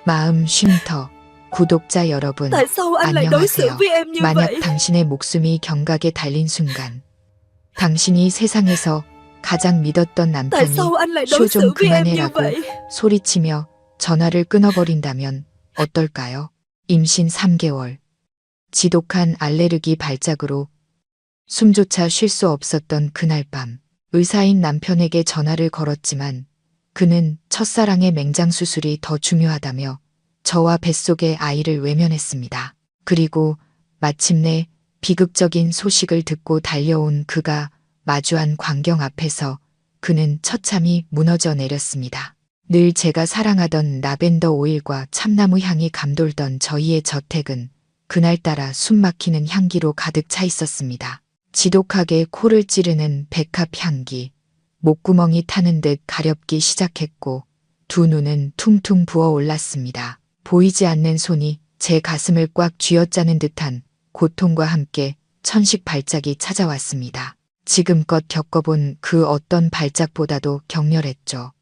마음 쉼터 구독자 여러분, Tại sao anh lại đối xử 안녕하세요. với em như 만약 vậy? 당신의 목숨이 경각에 달린 순간, 당신이 세상에서 가장 믿었던 Tại 남편이 sao anh lại 쇼 đối 좀 xử với em như 그만해라고 vậy? 소리치며 전화를 끊어버린다면 어떨까요? 임신 3개월, 지독한 알레르기 발작으로 숨조차 쉴 수 없었던 그날 밤, 의사인 남편에게 전화를 걸었지만 그는 첫사랑의 맹장수술이 더 중요하다며 저와 뱃속의 아이를 외면했습니다. 그리고 마침내 비극적인 소식을 듣고 달려온 그가 마주한 광경 앞에서 그는 처참히 무너져 내렸습니다. 늘 제가 사랑하던 라벤더 오일과 참나무 향이 감돌던 저희의 저택은 그날따라 숨막히는 향기로 가득 차 있었습니다. 지독하게 코를 찌르는 백합 향기, 목구멍이 타는 듯 가렵기 시작했고 두 눈은 퉁퉁 부어 올랐습니다. 보이지 않는 손이 제 가슴을 꽉 쥐어짜는 듯한 고통과 함께 천식 발작이 찾아왔습니다. 지금껏 겪어본 그 어떤 발작보다도 격렬했죠.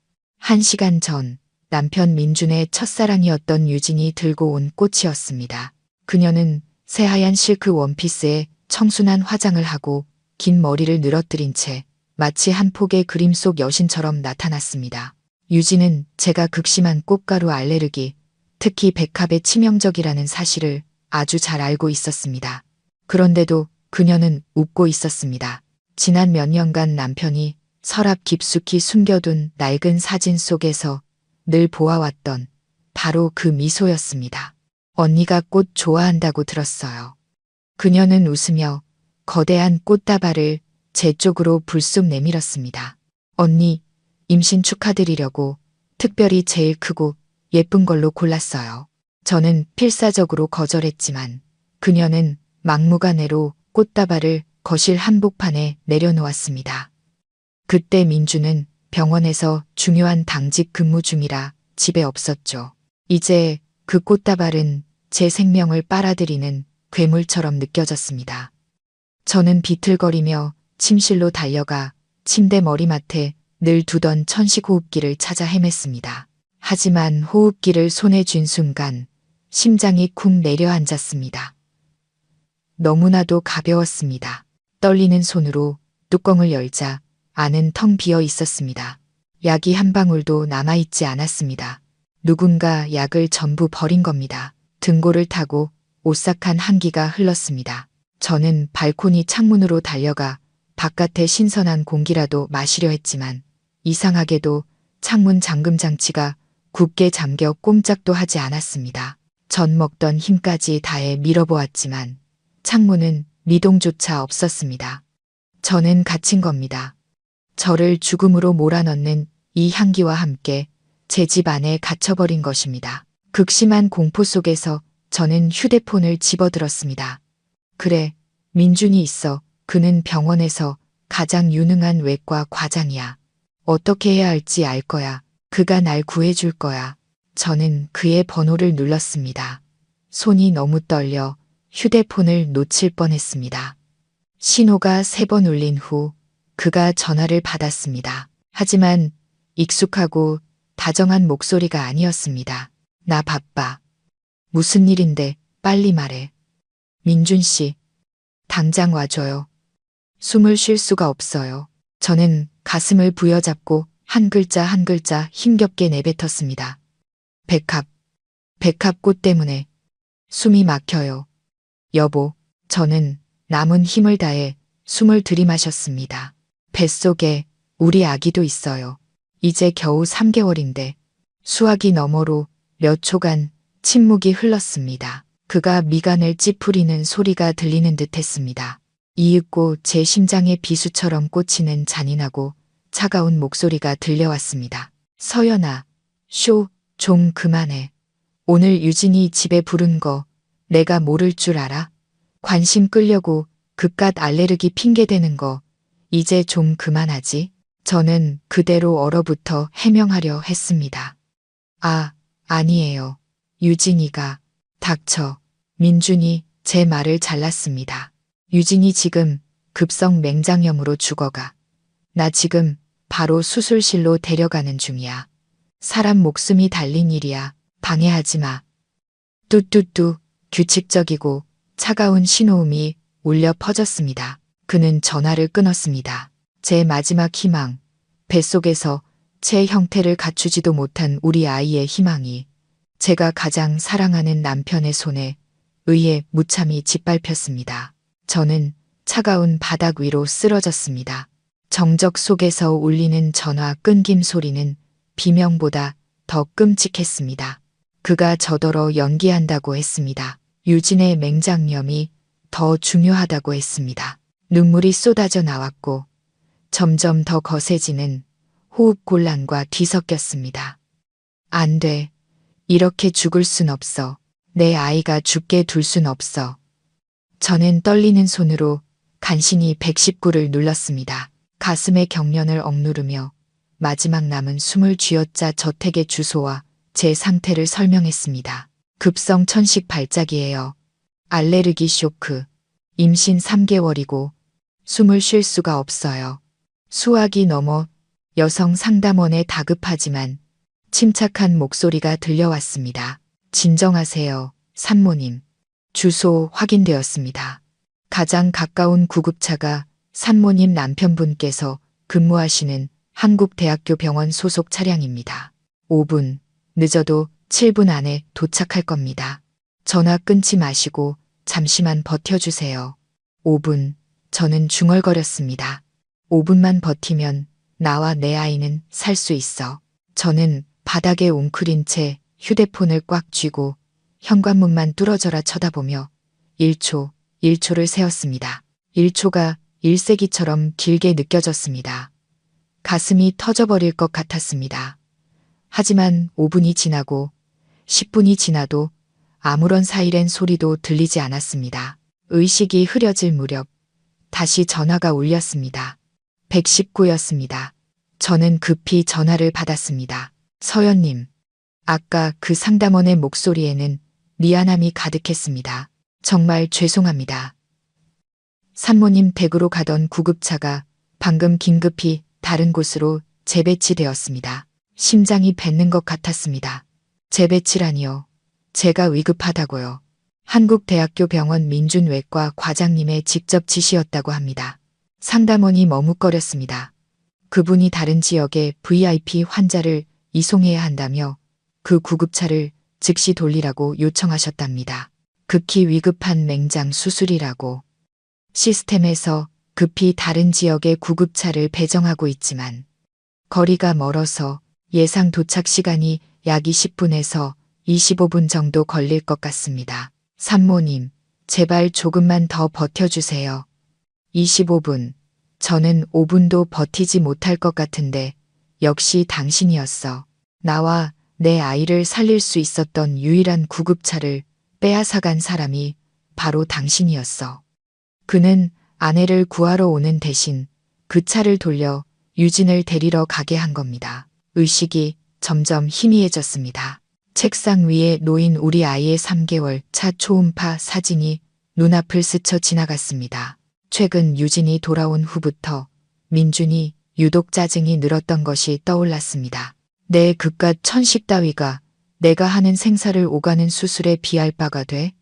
1시간 전 남편 민준의 첫사랑이었던 유진이 들고 온 꽃이었습니다. 그녀는 새하얀 실크 원피스에 청순한 화장을 하고 긴 머리를 늘어뜨린 채 마치 한 폭의 그림 속 여신처럼 나타났습니다. 유진은 제가 극심한 꽃가루 알레르기, 특히 백합에 치명적이라는 사실을 아주 잘 알고 있었습니다. 그런데도 그녀는 웃고 있었습니다. 지난 몇 년간 남편이 서랍 깊숙이 숨겨둔 낡은 사진 속에서 늘 보아왔던 바로 그 미소였습니다. 언니가 꽃 좋아한다고 들었어요. 그녀는 웃으며 거대한 꽃다발을 제 쪽으로 불쑥 내밀었습니다. 언니, 임신 축하드리려고 특별히 제일 크고 예쁜 걸로 골랐어요. 저는 필사적으로 거절했지만 그녀는 막무가내로 꽃다발을 거실 한복판에 내려놓았습니다. 그때 민주는 병원에서 중요한 당직 근무 중이라 집에 없었죠. 이제 그 꽃다발은 제 생명을 빨아들이는 괴물처럼 느껴졌습니다. 저는 비틀거리며 침실로 달려가 침대 머리맡에 늘 두던 천식 호흡기를 찾아 헤맸습니다. 하지만 호흡기를 손에 쥔 순간 심장이 쿵 내려앉았습니다. 너무나도 가벼웠습니다. 떨리는 손으로 뚜껑을 열자 안은 텅 비어 있었습니다. 약이 한 방울도 남아있지 않았습니다. 누군가 약을 전부 버린 겁니다. 등골을 타고 오싹한 한기가 흘렀습니다. 저는 발코니 창문으로 달려가 바깥의 신선한 공기라도 마시려 했지만 이상하게도 창문 잠금 장치가 굳게 잠겨 꼼짝도 하지 않았습니다. 전 먹던 힘까지 다해 밀어보았지만 창문은 미동조차 없었습니다. 저는 갇힌 겁니다. 저를 죽음으로 몰아넣는 이 향기와 함께 제 집 안에 갇혀버린 것입니다. 극심한 공포 속에서 저는 휴대폰을 집어들었습니다. 그래, 민준이 있어. 그는 병원에서 가장 유능한 외과 과장이야. 어떻게 해야 할지 알 거야. 그가 날 구해줄 거야. 저는 그의 번호를 눌렀습니다. 손이 너무 떨려 휴대폰을 놓칠 뻔했습니다. 신호가 3번 울린 후 그가 전화를 받았습니다. 하지만 익숙하고 다정한 목소리가 아니었습니다. 나 바빠. 무슨 일인데 빨리 말해. 민준 씨, 당장 와줘요. 숨을 쉴 수가 없어요. 저는 가슴을 부여잡고 한 글자 한 글자 힘겹게 내뱉었습니다. 백합, 백합꽃 때문에 숨이 막혀요. 여보, 저는 남은 힘을 다해 숨을 들이마셨습니다. 뱃속에 우리 아기도 있어요. 이제 겨우 3개월인데 수화기 너머로 몇 초간 침묵이 흘렀습니다. 그가 미간을 찌푸리는 소리가 들리는 듯 했습니다. 이윽고 제 심장에 비수처럼 꽂히는 잔인하고 차가운 목소리가 들려왔습니다. 서연아, 쇼, 좀 그만해. 오늘 유진이 집에 부른 거 내가 모를 줄 알아? 관심 끌려고 그깟 알레르기 핑계대는 거 이제 좀 그만하지? 저는 그대로 얼어붙어 해명하려 했습니다. 아, 아니에요. 유진이가. 닥쳐. 민준이 제 말을 잘랐습니다. 유진이 지금 급성 맹장염으로 죽어가. 나 지금 바로 수술실로 데려가는 중이야. 사람 목숨이 달린 일이야. 방해하지 마. 뚜뚜뚜 규칙적이고 차가운 신호음이 울려 퍼졌습니다. 그는 전화를 끊었습니다. 제 마지막 희망, 뱃속에서 제 형태를 갖추지도 못한 우리 아이의 희망이 제가 가장 사랑하는 남편의 손에 의해 무참히 짓밟혔습니다. 저는 차가운 바닥 위로 쓰러졌습니다. 정적 속에서 울리는 전화 끊김 소리는 비명보다 더 끔찍했습니다. 그가 저더러 연기한다고 했습니다. 유진의 맹장염이 더 중요하다고 했습니다. 눈물이 쏟아져 나왔고 점점 더 거세지는 호흡곤란과 뒤섞였습니다. 안 돼. 이렇게 죽을 순 없어. 내 아이가 죽게 둘 순 없어. 저는 떨리는 손으로 간신히 119를 눌렀습니다. 가슴의 경련을 억누르며 마지막 남은 숨을 쥐어짜 저택의 주소와 제 상태를 설명했습니다. 급성 천식 발작이에요. 알레르기 쇼크. 임신 3개월이고 숨을 쉴 수가 없어요. 수화기 넘어 여성 상담원의 다급하지만 침착한 목소리가 들려왔습니다. 진정하세요, 산모님. 주소 확인되었습니다. 가장 가까운 구급차가 산모님 남편분께서 근무하시는 한국대학교 병원 소속 차량입니다. 5분, 늦어도 7분 안에 도착할 겁니다. 전화 끊지 마시고 잠시만 버텨주세요. 5분, 저는 중얼거렸습니다. 5분만 버티면 나와 내 아이는 살 수 있어. 저는 바닥에 웅크린 채 휴대폰을 꽉 쥐고 현관문만 뚫어져라 쳐다보며 1초를 세었습니다. 1초가 1세기처럼 길게 느껴졌습니다. 가슴이 터져버릴 것 같았습니다. 하지만 5분이 지나고 10분이 지나도 아무런 사이렌 소리도 들리지 않았습니다. 의식이 흐려질 무렵 다시 전화가 울렸습니다. 119였습니다. 저는 급히 전화를 받았습니다. 서연님, 아까 그 상담원의 목소리에는 미안함이 가득했습니다. 정말 죄송합니다. 산모님 댁으로 가던 구급차가 방금 긴급히 다른 곳으로 재배치되었습니다. 심장이 뱉는 것 같았습니다. 재배치라니요. 제가 위급하다고요. 한국대학교 병원 민준외과 과장님의 직접 지시였다고 합니다. 상담원이 머뭇거렸습니다. 그분이 다른 지역의 VIP 환자를 이송해야 한다며 그 구급차를 즉시 돌리라고 요청하셨답니다. 극히 위급한 맹장 수술이라고. 시스템에서 급히 다른 지역의 구급차를 배정하고 있지만 거리가 멀어서 예상 도착 시간이 약 20분에서 25분 정도 걸릴 것 같습니다. 산모님, 제발 조금만 더 버텨주세요. 25분. 저는 5분도 버티지 못할 것 같은데 역시 당신이었어. 나와 내 아이를 살릴 수 있었던 유일한 구급차를 빼앗아간 사람이 바로 당신이었어. 그는 아내를 구하러 오는 대신 그 차를 돌려 유진을 데리러 가게 한 겁니다. 의식이 점점 희미해졌습니다. 책상 위에 놓인 우리 아이의 3개월 차 초음파 사진이 눈앞을 스쳐 지나갔습니다. 최근 유진이 돌아온 후부터 민준이 유독 짜증이 늘었던 것이 떠올랐습니다. 내 그깟 천식 따위가 내가 하는 생사를 오가는 수술에 비할 바가 돼?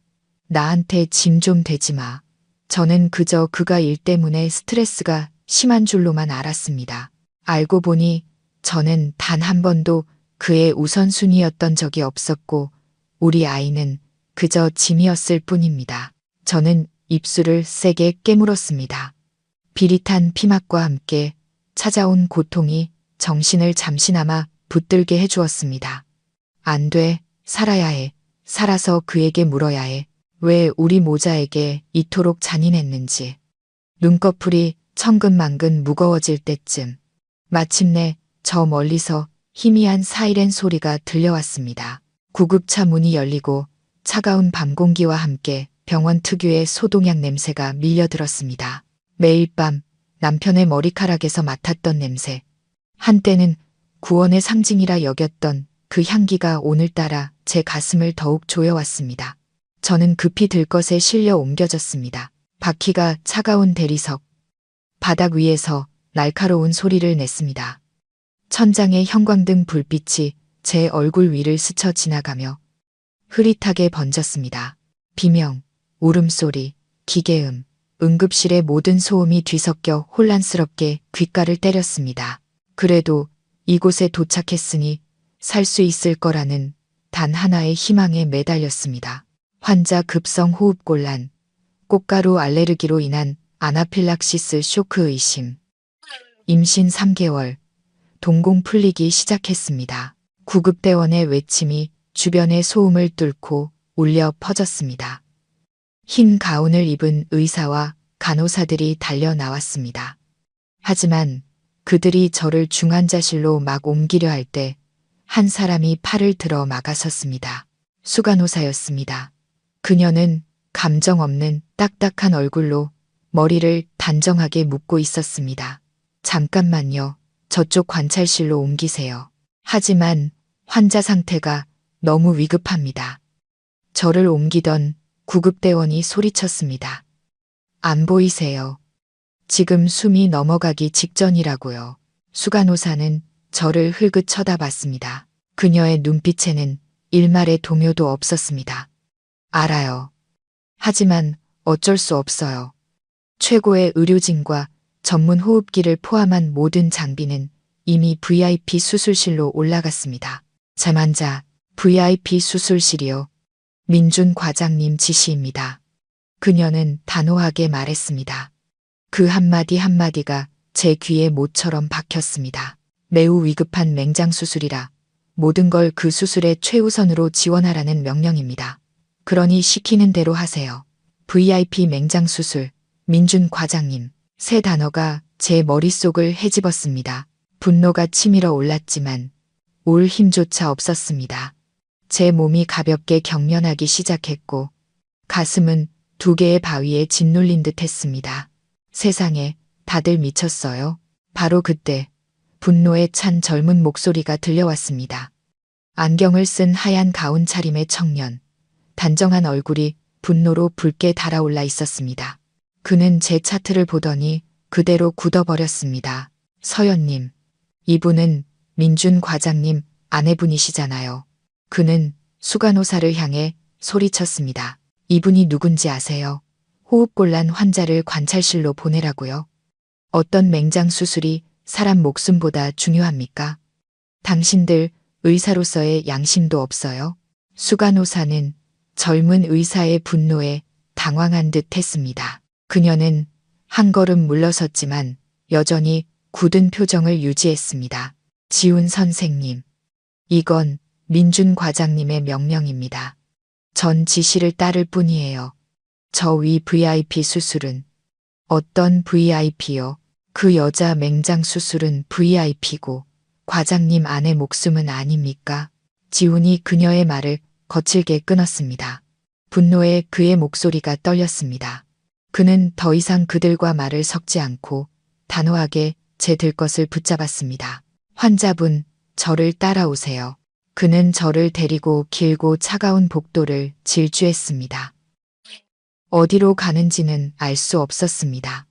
나한테 짐 좀 대지 마. 저는 그저 그가 일 때문에 스트레스가 심한 줄로만 알았습니다. 알고 보니 저는 단 한 번도 그의 우선순위였던 적이 없었고 우리 아이는 그저 짐이었을 뿐입니다. 저는 입술을 세게 깨물었습니다. 비릿한 피맛과 함께 찾아온 고통이 정신을 잠시나마 붙들게 해주었습니다. 안 돼, 살아야 해. 살아서 그에게 물어야 해. 왜 우리 모자에게 이토록 잔인했는지. 눈꺼풀이 천근만근 무거워질 때쯤 마침내 저 멀리서 희미한 사이렌 소리가 들려왔습니다. 구급차 문이 열리고 차가운 밤 공기와 함께 병원 특유의 소독약 냄새가 밀려들었습니다. 매일 밤 남편의 머리카락에서 맡았던 냄새. 한때는 구원의 상징이라 여겼던 그 향기가 오늘따라 제 가슴을 더욱 조여왔습니다. 저는 급히 들것에 실려 옮겨졌습니다. 바퀴가 차가운 대리석. 바닥 위에서 날카로운 소리를 냈습니다. 천장의 형광등 불빛이 제 얼굴 위를 스쳐 지나가며 흐릿하게 번졌습니다. 비명, 울음소리, 기계음, 응급실의 모든 소음이 뒤섞여 혼란스럽게 귓가를 때렸습니다. 그래도 이곳에 도착했으니 살 수 있을 거라는 단 하나의 희망에 매달렸습니다. 환자 급성 호흡곤란, 꽃가루 알레르기로 인한 아나필락시스 쇼크 의심. 임신 3개월, 동공 풀리기 시작했습니다. 구급대원의 외침이 주변의 소음을 뚫고 울려 퍼졌습니다. 흰 가운을 입은 의사와 간호사들이 달려 나왔습니다. 하지만 그들이 저를 중환자실로 막 옮기려 할 때 한 사람이 팔을 들어 막아섰습니다. 수간호사였습니다. 그녀는 감정 없는 딱딱한 얼굴로 머리를 단정하게 묶고 있었습니다. 잠깐만요. 저쪽 관찰실로 옮기세요. 하지만 환자 상태가 너무 위급합니다. 저를 옮기던 구급대원이 소리쳤습니다. 안 보이세요? 지금 숨이 넘어가기 직전이라고요. 수간호사는 저를 흘긋 쳐다봤습니다. 그녀의 눈빛에는 일말의 동요도 없었습니다. 알아요. 하지만 어쩔 수 없어요. 최고의 의료진과 전문 호흡기를 포함한 모든 장비는 이미 VIP 수술실로 올라갔습니다. 잠환자 VIP 수술실이요. 민준 과장님 지시입니다. 그녀는 단호하게 말했습니다. 그 한마디 한마디가 제 귀에 못처럼 박혔습니다. 매우 위급한 맹장 수술이라 모든 걸 그 수술의 최우선으로 지원하라는 명령입니다. 그러니 시키는 대로 하세요. VIP 맹장 수술, 민준 과장님. 세 단어가 제 머릿속을 헤집었습니다. 분노가 치밀어 올랐지만 올 힘조차 없었습니다. 제 몸이 가볍게 경련하기 시작했고 가슴은 두 개의 바위에 짓눌린 듯 했습니다. 세상에, 다들 미쳤어요. 바로 그때 분노에 찬 젊은 목소리가 들려왔습니다. 안경을 쓴 하얀 가운 차림의 청년, 단정한 얼굴이 분노로 붉게 달아올라 있었습니다. 그는 제 차트를 보더니 그대로 굳어버렸습니다. 서연님, 이분은 민준 과장님 아내분이시잖아요. 그는 수간호사를 향해 소리쳤습니다. 이분이 누군지 아세요? 호흡곤란 환자를 관찰실로 보내라고요. 어떤 맹장 수술이 사람 목숨보다 중요합니까? 당신들 의사로서의 양심도 없어요? 수간호사는 젊은 의사의 분노에 당황한 듯 했습니다. 그녀는 한 걸음 물러섰지만 여전히 굳은 표정을 유지했습니다. 지훈 선생님, 이건 민준 과장님의 명령입니다. 전 지시를 따를 뿐이에요. 저 위 VIP 수술은 어떤 VIP요? 그 여자 맹장 수술은 VIP고 과장님 아내 목숨은 아닙니까? 지훈이 그녀의 말을 거칠게 끊었습니다. 분노에 그의 목소리가 떨렸습니다. 그는 더 이상 그들과 말을 섞지 않고 단호하게 제 들것을 붙잡았습니다. 환자분, 저를 따라오세요. 그는 저를 데리고 길고 차가운 복도를 질주했습니다. 어디로 가는지는 알 수 없었습니다.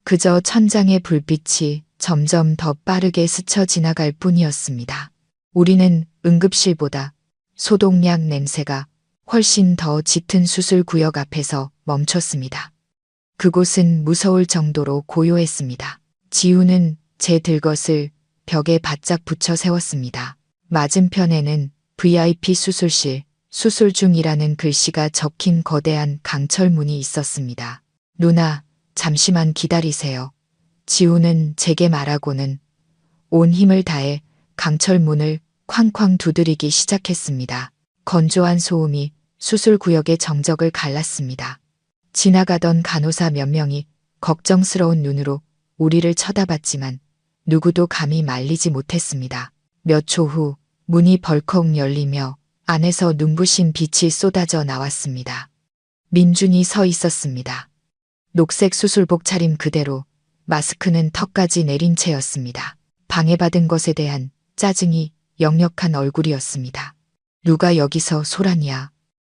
그저 천장의 불빛이 점점 더 빠르게 스쳐 지나갈 뿐이었습니다. 우리는 응급실보다 소독약 냄새가 훨씬 더 짙은 수술 구역 앞에서 멈췄습니다. 그곳은 무서울 정도로 고요했습니다. 지우는 제 들것을 벽에 바짝 붙여 세웠습니다. 맞은편에는 VIP 수술실, 수술 중이라는 글씨가 적힌 거대한 강철문이 있었습니다. 누나, 잠시만 기다리세요. 지우는 제게 말하고는 온 힘을 다해 강철문을 쾅쾅 두드리기 시작했습니다. 건조한 소음이 수술구역의 정적을 갈랐습니다. 지나가던 간호사 몇 명이 걱정스러운 눈으로 우리를 쳐다봤지만 누구도 감히 말리지 못했습니다. 몇 초 후 문이 벌컥 열리며 안에서 눈부신 빛이 쏟아져 나왔습니다. 민준이 서 있었습니다. 녹색 수술복 차림 그대로 마스크는 턱까지 내린 채였습니다. 방해받은 것에 대한 짜증이 역력한 얼굴이었습니다. 누가 여기서 소란이야.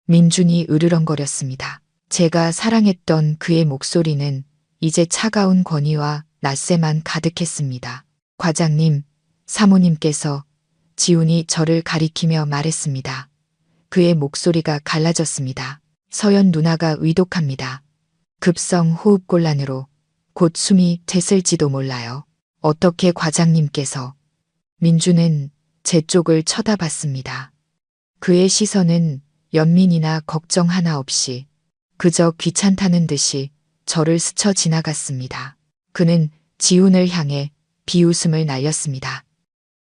민준이 으르렁거렸습니다. 제가 사랑했던 그의 목소리는 이제 차가운 권위와 낯세만 가득했습니다. 과장님, 사모님께서 지훈이 저를 가리키며 말했습니다. 그의 목소리가 갈라졌습니다. 서연 누나가 위독합니다. 급성 호흡곤란으로 곧 숨이 텄을지도 몰라요. 어떻게 과장님께서. 민주는 제 쪽을 쳐다봤습니다. 그의 시선은 연민이나 걱정 하나 없이 그저 귀찮다는 듯이 저를 스쳐 지나갔습니다. 그는 지훈을 향해 비웃음을 날렸습니다.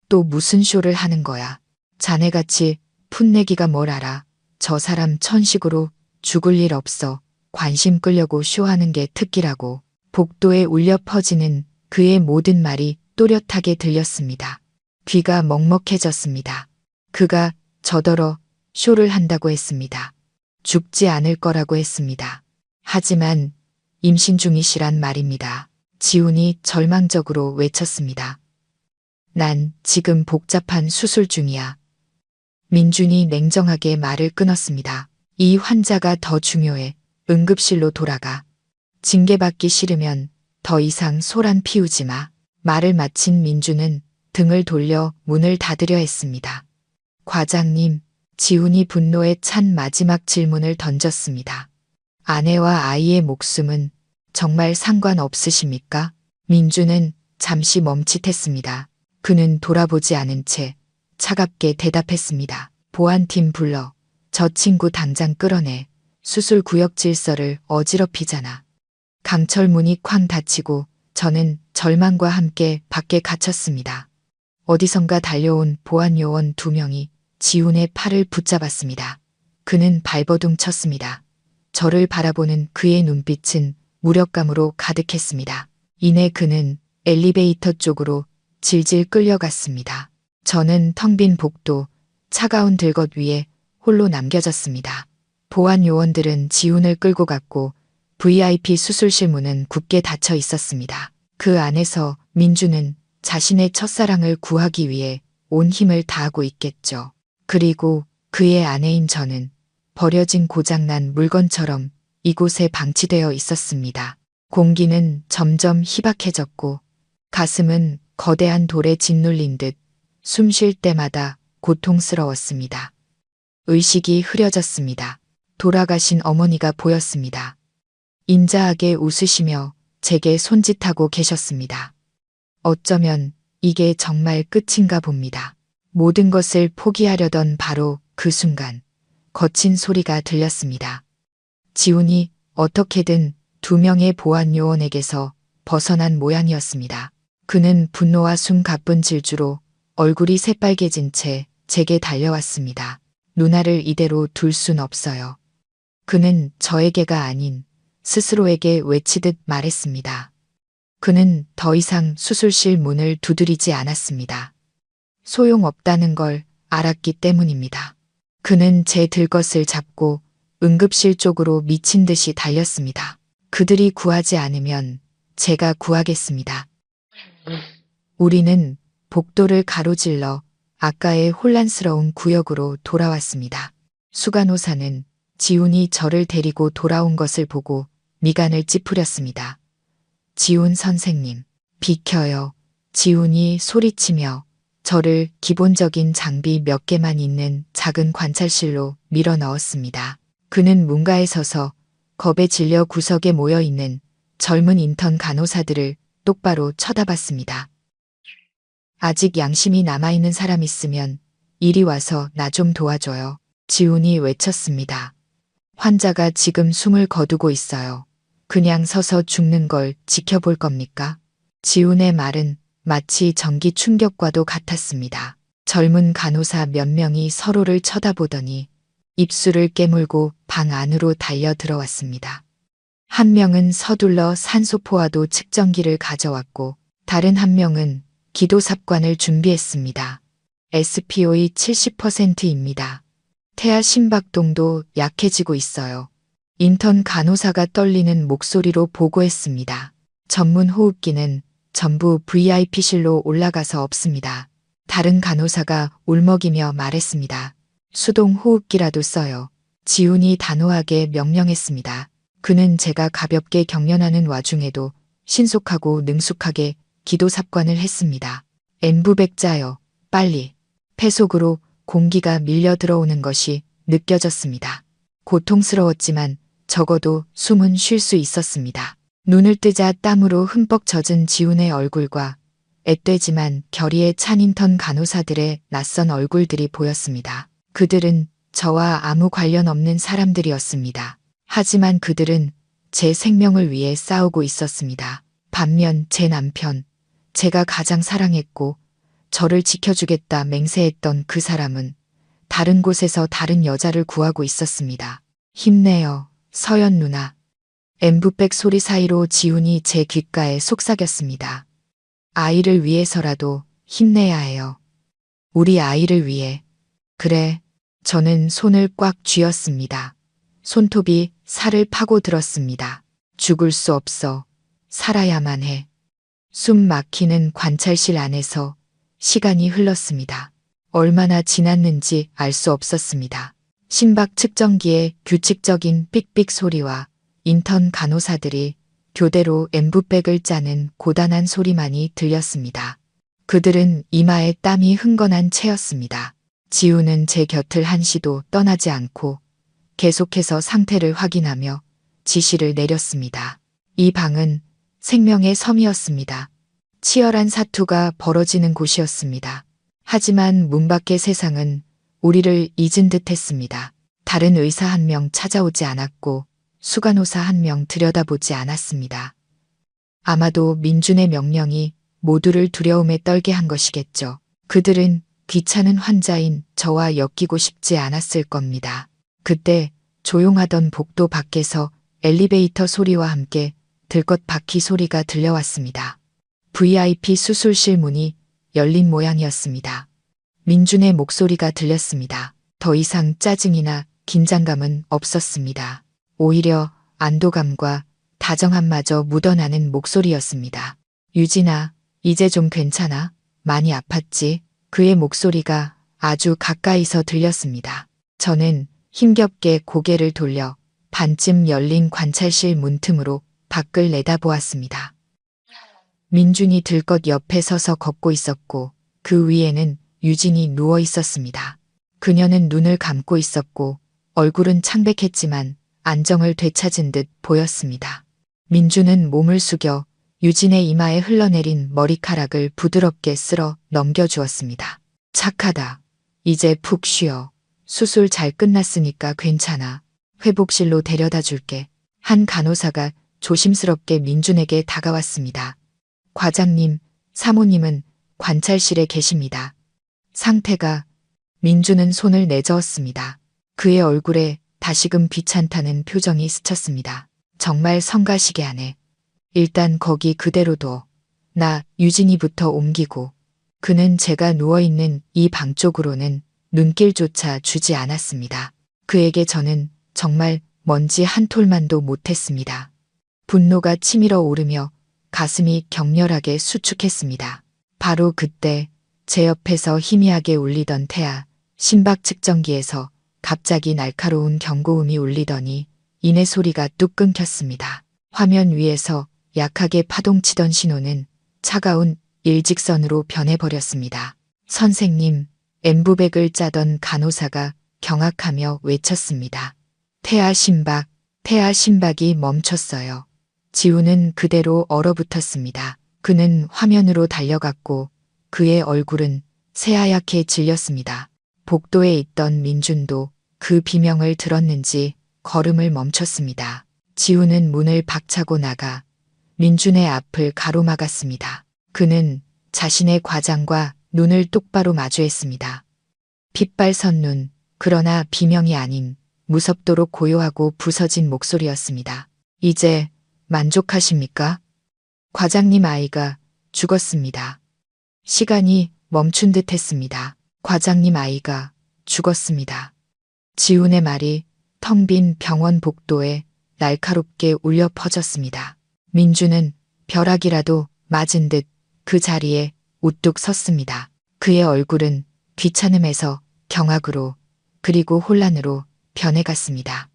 또 무슨 쇼를 하는 거야. 자네같이 풋내기가 뭘 알아. 저 사람 천식으로 죽을 일 없어. 관심 끌려고 쇼하는 게 특기라고. 복도에 울려 퍼지는 그의 모든 말이 또렷하게 들렸습니다. 귀가 먹먹해졌습니다. 그가 저더러 쇼를 한다고 했습니다. 죽지 않을 거라고 했습니다. 하지만 임신 중이시란 말입니다. 지훈이 절망적으로 외쳤습니다. 난 지금 복잡한 수술 중이야. 민준이 냉정하게 말을 끊었습니다. 이 환자가 더 중요해. 응급실로 돌아가. 징계받기 싫으면 더 이상 소란 피우지 마. 말을 마친 민주는 등을 돌려 문을 닫으려 했습니다. 과장님, 지훈이 분노에 찬 마지막 질문을 던졌습니다. 아내와 아이의 목숨은 정말 상관없으십니까? 민주는 잠시 멈칫했습니다. 그는 돌아보지 않은 채 차갑게 대답했습니다. 보안팀 불러. 저 친구 당장 끌어내. 수술 구역 질서를 어지럽히잖아. 강철 문이 쾅 닫히고 저는 절망과 함께 밖에 갇혔습니다. 어디선가 달려온 보안 요원 2명이 지훈의 팔을 붙잡았습니다. 그는 발버둥 쳤습니다. 저를 바라보는 그의 눈빛은 무력감으로 가득했습니다. 이내 그는 엘리베이터 쪽으로 질질 끌려갔습니다. 저는 텅 빈 복도, 차가운 들것 위에 홀로 남겨졌습니다. 보안 요원들은 지훈을 끌고 갔고 VIP 수술실 문은 굳게 닫혀 있었습니다. 그 안에서 민주는 자신의 첫사랑을 구하기 위해 온 힘을 다하고 있겠죠. 그리고 그의 아내인 저는 버려진 고장난 물건처럼 이곳에 방치되어 있었습니다. 공기는 점점 희박해졌고 가슴은 거대한 돌에 짓눌린 듯 숨 쉴 때마다 고통스러웠습니다. 의식이 흐려졌습니다. 돌아가신 어머니가 보였습니다. 인자하게 웃으시며 제게 손짓하고 계셨습니다. 어쩌면 이게 정말 끝인가 봅니다. 모든 것을 포기하려던 바로 그 순간 거친 소리가 들렸습니다. 지훈이 어떻게든 2명의 보안 요원에게서 벗어난 모양이었습니다. 그는 분노와 숨가쁜 질주로 얼굴이 새빨개진 채 제게 달려왔습니다. 누나를 이대로 둘 순 없어요. 그는 저에게가 아닌 스스로에게 외치듯 말했습니다. 그는 더 이상 수술실 문을 두드리지 않았습니다. 소용없다는 걸 알았기 때문입니다. 그는 제 들것을 잡고 응급실 쪽으로 미친 듯이 달렸습니다. 그들이 구하지 않으면 제가 구하겠습니다. 우리는 복도를 가로질러 아까의 혼란스러운 구역으로 돌아왔습니다. 수간호사는 지훈이 저를 데리고 돌아온 것을 보고 미간을 찌푸렸습니다. 지훈 선생님, 비켜요. 지훈이 소리치며 저를 기본적인 장비 몇 개만 있는 작은 관찰실로 밀어 넣었습니다. 그는 문가에 서서 겁에 질려 구석에 모여 있는 젊은 인턴 간호사들을 똑바로 쳐다봤습니다. 아직 양심이 남아있는 사람 있으면 이리 와서 나 좀 도와줘요. 지훈이 외쳤습니다. 환자가 지금 숨을 거두고 있어요. 그냥 서서 죽는 걸 지켜볼 겁니까? 지훈의 말은 마치 전기 충격과도 같았습니다. 젊은 간호사 몇 명이 서로를 쳐다보더니 입술을 깨물고 방 안으로 달려 들어왔습니다. 한 명은 서둘러 산소포화도 측정기를 가져왔고 다른 한 명은 기도삽관을 준비했습니다. SPO의 70%입니다. 태아 심박동도 약해지고 있어요. 인턴 간호사가 떨리는 목소리로 보고했습니다. 전문 호흡기는 전부 VIP실로 올라가서 없습니다. 다른 간호사가 울먹이며 말했습니다. 수동 호흡기라도 써요. 지훈이 단호하게 명령했습니다. 그는 제가 가볍게 경련하는 와중에도 신속하고 능숙하게 기도삽관을 했습니다. N부백자요. 빨리. 폐 속으로 공기가 밀려 들어오는 것이 느껴졌습니다. 고통스러웠지만 적어도 숨은 쉴 수 있었습니다. 눈을 뜨자 땀으로 흠뻑 젖은 지훈의 얼굴과 앳되지만 결의에 찬 인턴 간호사들의 낯선 얼굴들이 보였습니다. 그들은 저와 아무 관련 없는 사람들이었습니다. 하지만 그들은 제 생명을 위해 싸우고 있었습니다. 반면 제 남편, 제가 가장 사랑했고 저를 지켜주겠다 맹세했던 그 사람은 다른 곳에서 다른 여자를 구하고 있었습니다. 힘내요, 서연 누나. 엠부백 소리 사이로 지훈이 제 귓가에 속삭였습니다. 아이를 위해서라도 힘내야 해요. 우리 아이를 위해. 그래. 저는 손을 꽉 쥐었습니다. 손톱이 살을 파고 들었습니다. 죽을 수 없어. 살아야만 해. 숨 막히는 관찰실 안에서 시간이 흘렀습니다. 얼마나 지났는지 알 수 없었습니다. 심박 측정기의 규칙적인 삑삑 소리와 인턴 간호사들이 교대로 엠부백을 짜는 고단한 소리만이 들렸습니다. 그들은 이마에 땀이 흥건한 채였습니다. 지우는 제 곁을 한시도 떠나지 않고 계속해서 상태를 확인하며 지시를 내렸습니다. 이 방은 생명의 섬이었습니다. 치열한 사투가 벌어지는 곳이었습니다. 하지만 문 밖의 세상은 우리를 잊은 듯 했습니다. 다른 의사 한 명 찾아오지 않았고 수간호사 한 명 들여다보지 않았습니다. 아마도 민준의 명령이 모두를 두려움에 떨게 한 것이겠죠. 그들은 귀찮은 환자인 저와 엮이고 싶지 않았을 겁니다. 그때 조용하던 복도 밖에서 엘리베이터 소리와 함께 들것 바퀴 소리가 들려왔습니다. VIP 수술실 문이 열린 모양이었습니다. 민준의 목소리가 들렸습니다. 더 이상 짜증이나 긴장감은 없었습니다. 오히려 안도감과 다정함마저 묻어나는 목소리였습니다. 유진아, 이제 좀 괜찮아? 많이 아팠지? 그의 목소리가 아주 가까이서 들렸습니다. 저는 힘겹게 고개를 돌려 반쯤 열린 관찰실 문틈으로 밖을 내다보았습니다. 민준이 들것 옆에 서서 걷고 있었고 그 위에는 유진이 누워 있었습니다. 그녀는 눈을 감고 있었고 얼굴은 창백했지만 안정을 되찾은 듯 보였습니다. 민준은 몸을 숙여 유진의 이마에 흘러내린 머리카락을 부드럽게 쓸어 넘겨주었습니다. 착하다. 이제 푹 쉬어. 수술 잘 끝났으니까 괜찮아. 회복실로 데려다 줄게. 한 간호사가 조심스럽게 민준에게 다가왔습니다. 과장님, 사모님은 관찰실에 계십니다. 상태가. 민준은 손을 내저었습니다. 그의 얼굴에 다시금 귀찮다는 표정이 스쳤습니다. 정말 성가시게 하네. 일단 거기 그대로 둬. 나 유진이부터 옮기고. 그는 제가 누워있는 이 방 쪽으로는 눈길조차 주지 않았습니다. 그에게 저는 정말 먼지 한 톨만도 못했습니다. 분노가 치밀어 오르며 가슴이 격렬하게 수축했습니다. 바로 그때 제 옆에서 희미하게 울리던 태아 심박 측정기에서 갑자기 날카로운 경고음이 울리더니 이내 소리가 뚝 끊겼습니다. 화면 위에서 약하게 파동치던 신호는 차가운 일직선으로 변해버렸습니다. 선생님, 엠부백을 짜던 간호사가 경악하며 외쳤습니다. 태아 심박, 태아 심박이 멈췄어요. 지우는 그대로 얼어붙었습니다. 그는 화면으로 달려갔고 그의 얼굴은 새하얗게 질렸습니다. 복도에 있던 민준도 그 비명을 들었는지 걸음을 멈췄습니다. 지우는 문을 박차고 나가 민준의 앞을 가로막았습니다. 그는 자신의 과장과 눈을 똑바로 마주했습니다. 핏발선 눈, 그러나 비명이 아닌 무섭도록 고요하고 부서진 목소리였습니다. 이제 만족하십니까? 과장님 아이가 죽었습니다. 시간이 멈춘 듯 했습니다. 과장님 아이가 죽었습니다. 지훈의 말이 텅 빈 병원 복도에 날카롭게 울려 퍼졌습니다. 민주는 벼락이라도 맞은 듯 그 자리에 우뚝 섰습니다. 그의 얼굴은 귀찮음에서 경악으로 그리고 혼란으로 변해갔습니다.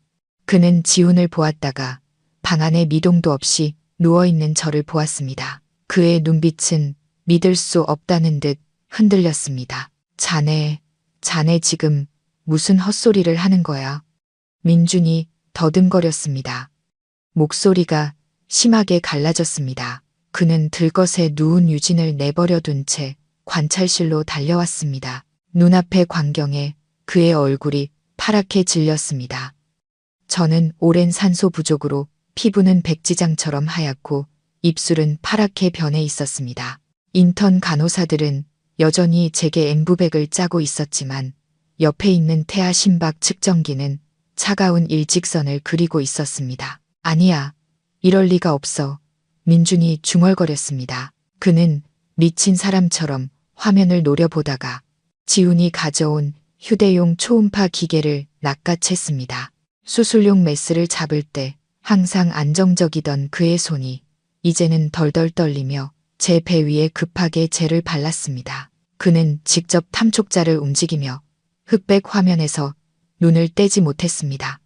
그는 지훈을 보았다가 방 안에 미동도 없이 누워있는 저를 보았습니다. 그의 눈빛은 믿을 수 없다는 듯 흔들렸습니다. 자네 지금 무슨 헛소리를 하는 거야? 민준이 더듬거렸습니다. 목소리가 심하게 갈라졌습니다. 그는 들것에 누운 유진을 내버려 둔 채 관찰실로 달려왔습니다. 눈앞의 광경에 그의 얼굴이 파랗게 질렸습니다. 저는 오랜 산소 부족으로 피부는 백지장처럼 하얗고 입술은 파랗게 변해 있었습니다. 인턴 간호사들은 여전히 제게 엠부백을 짜고 있었지만 옆에 있는 태아 심박 측정기는 차가운 일직선을 그리고 있었습니다. 아니야, 이럴 리가 없어. 민준이 중얼거렸습니다. 그는 미친 사람처럼 화면을 노려보다가 지훈이 가져온 휴대용 초음파 기계를 낚아챘습니다. 수술용 메스를 잡을 때 항상 안정적이던 그의 손이 이제는 덜덜 떨리며 제 배 위에 급하게 젤을 발랐습니다. 그는 직접 탐촉자를 움직이며 흑백 화면에서 눈을 떼지 못했습니다.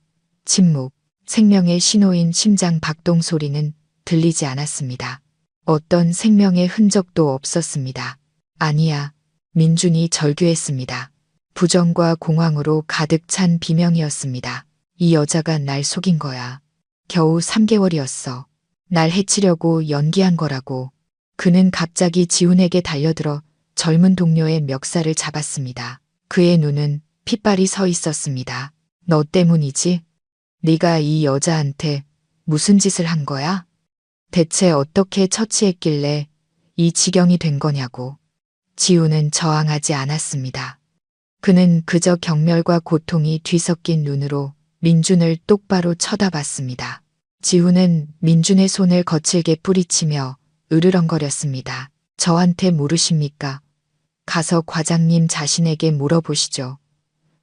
침묵, 생명의 신호인 심장 박동 소리는 들리지 않았습니다. 어떤 생명의 흔적도 없었습니다. 아니야, 민준이 절규했습니다. 부정과 공황으로 가득 찬 비명이었습니다. 이 여자가 날 속인 거야. 겨우 3개월이었어. 날 해치려고 연기한 거라고. 그는 갑자기 지훈에게 달려들어 젊은 동료의 멱살을 잡았습니다. 그의 눈은 핏발이 서 있었습니다. 너 때문이지? 네가 이 여자한테 무슨 짓을 한 거야? 대체 어떻게 처치했길래 이 지경이 된 거냐고. 지훈은 저항하지 않았습니다. 그는 그저 경멸과 고통이 뒤섞인 눈으로 민준을 똑바로 쳐다봤습니다. 지훈은 민준의 손을 거칠게 뿌리치며 으르렁거렸습니다. 저한테 물으십니까? 가서 과장님 자신에게 물어보시죠.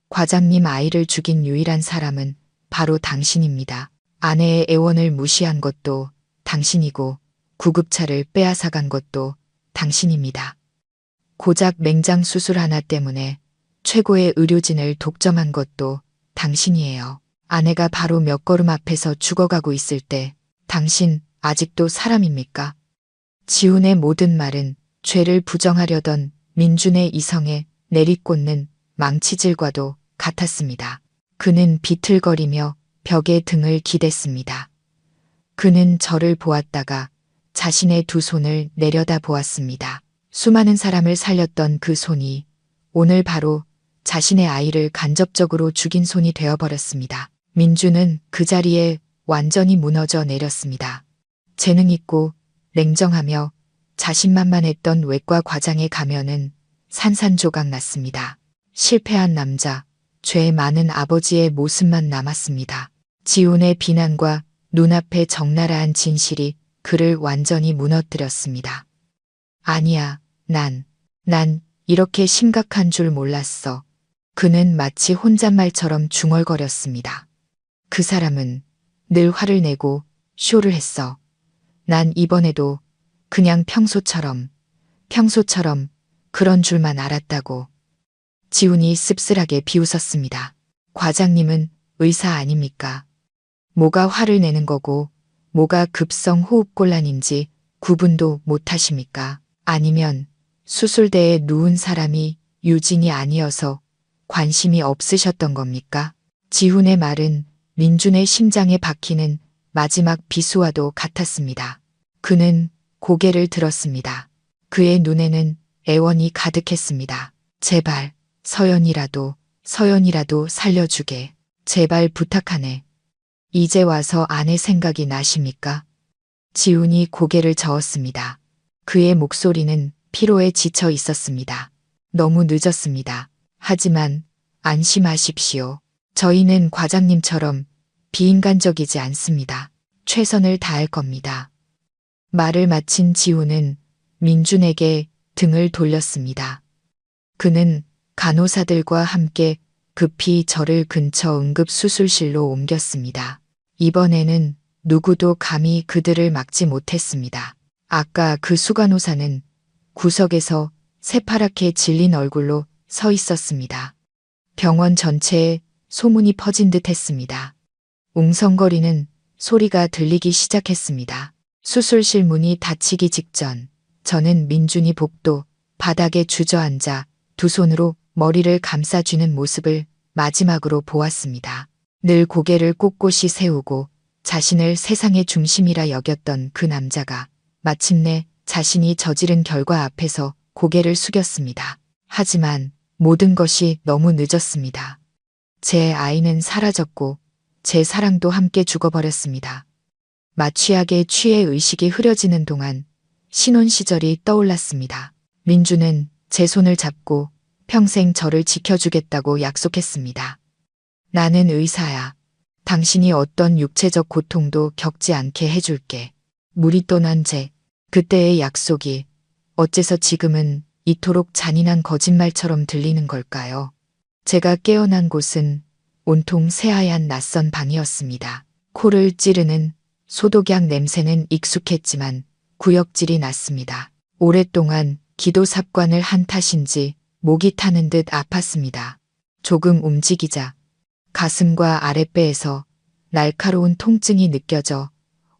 과장님 아이를 죽인 유일한 사람은 바로 당신입니다. 아내의 애원을 무시한 것도 당신이고 구급차를 빼앗아간 것도 당신입니다. 고작 맹장 수술 하나 때문에 최고의 의료진을 독점한 것도 당신이에요. 아내가 바로 몇 걸음 앞에서 죽어가고 있을 때 당신 아직도 사람입니까? 지훈의 모든 말은 죄를 부정하려던 민준의 이성에 내리꽂는 망치질과도 같았습니다. 그는 비틀거리며 벽에 등을 기댔습니다. 그는 저를 보았다가 자신의 두 손을 내려다 보았습니다. 수많은 사람을 살렸던 그 손이 오늘 바로 자신의 아이를 간접적으로 죽인 손이 되어버렸습니다. 민준은 그 자리에 완전히 무너져 내렸습니다. 재능 있고 냉정하며 자신만만했던 외과 과장의 가면은 산산조각 났습니다. 실패한 남자, 죄 많은 아버지의 모습만 남았습니다. 지훈의 비난과 눈앞의 적나라한 진실이 그를 완전히 무너뜨렸습니다. 아니야, 난 이렇게 심각한 줄 몰랐어. 그는 마치 혼잣말처럼 중얼거렸습니다. 그 사람은 늘 화를 내고 쇼를 했어. 난 이번에도 그냥 평소처럼 그런 줄만 알았다고. 지훈이 씁쓸하게 비웃었습니다. 과장님은 의사 아닙니까? 뭐가 화를 내는 거고 뭐가 급성 호흡곤란인지 구분도 못하십니까? 아니면 수술대에 누운 사람이 유진이 아니어서 관심이 없으셨던 겁니까? 지훈의 말은 민준의 심장에 박히는 마지막 비수와도 같았습니다. 그는 고개를 들었습니다. 그의 눈에는 애원이 가득했습니다. 제발 서연이라도 살려주게. 제발 부탁하네. 이제 와서 아내 생각이 나십니까? 지훈이 고개를 저었습니다. 그의 목소리는 피로에 지쳐 있었습니다. 너무 늦었습니다. 하지만 안심하십시오. 저희는 과장님처럼 비인간적이지 않습니다. 최선을 다할 겁니다. 말을 마친 지훈은 민준에게 등을 돌렸습니다. 그는 간호사들과 함께 급히 저를 근처 응급수술실로 옮겼습니다. 이번에는 누구도 감히 그들을 막지 못했습니다. 아까 그 수간호사는 구석에서 새파랗게 질린 얼굴로 서 있었습니다. 병원 전체에 소문이 퍼진 듯 했습니다. 웅성거리는 소리가 들리기 시작했습니다. 수술실 문이 닫히기 직전 저는 민준이 복도 바닥에 주저앉아 두 손으로 머리를 감싸주는 모습을 마지막으로 보았습니다. 늘 고개를 꼿꼿이 세우고 자신을 세상의 중심이라 여겼던 그 남자가 마침내 자신이 저지른 결과 앞에서 고개를 숙였습니다. 하지만 모든 것이 너무 늦었습니다. 제 아이는 사라졌고 제 사랑도 함께 죽어버렸습니다. 마취약에 취해 의식이 흐려지는 동안 신혼 시절이 떠올랐습니다. 민주는 제 손을 잡고 평생 저를 지켜주겠다고 약속했습니다. 나는 의사야. 당신이 어떤 육체적 고통도 겪지 않게 해줄게. 물이 떠난 그때의 약속이 어째서 지금은 이토록 잔인한 거짓말처럼 들리는 걸까요? 제가 깨어난 곳은 온통 새하얀 낯선 방이었습니다. 코를 찌르는 소독약 냄새는 익숙했지만 구역질이 났습니다. 오랫동안 기도 삽관을 한 탓인지 목이 타는 듯 아팠습니다. 조금 움직이자 가슴과 아랫배에서 날카로운 통증이 느껴져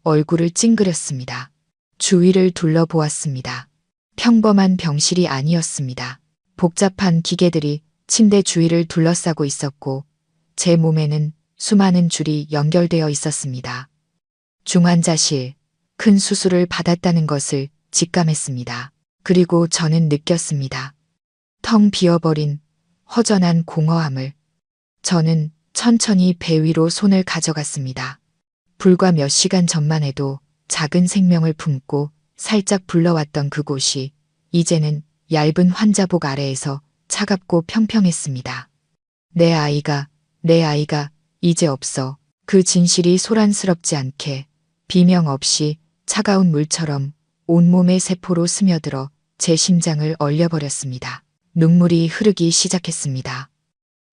얼굴을 찡그렸습니다. 주위를 둘러보았습니다. 평범한 병실이 아니었습니다. 복잡한 기계들이 침대 주위를 둘러싸고 있었고 제 몸에는 수많은 줄이 연결되어 있었습니다. 중환자실, 큰 수술을 받았다는 것을 직감했습니다. 그리고 저는 느꼈습니다. 텅 비어버린 허전한 공허함을. 저는 천천히 배 위로 손을 가져갔습니다. 불과 몇 시간 전만 해도 작은 생명을 품고 살짝 불러왔던 그곳이 이제는 얇은 환자복 아래에서 차갑고 평평했습니다. 내 아이가 이제 없어. 그 진실이 소란스럽지 않게 비명 없이 차가운 물처럼 온몸의 세포로 스며들어 제 심장을 얼려버렸습니다. 눈물이 흐르기 시작했습니다.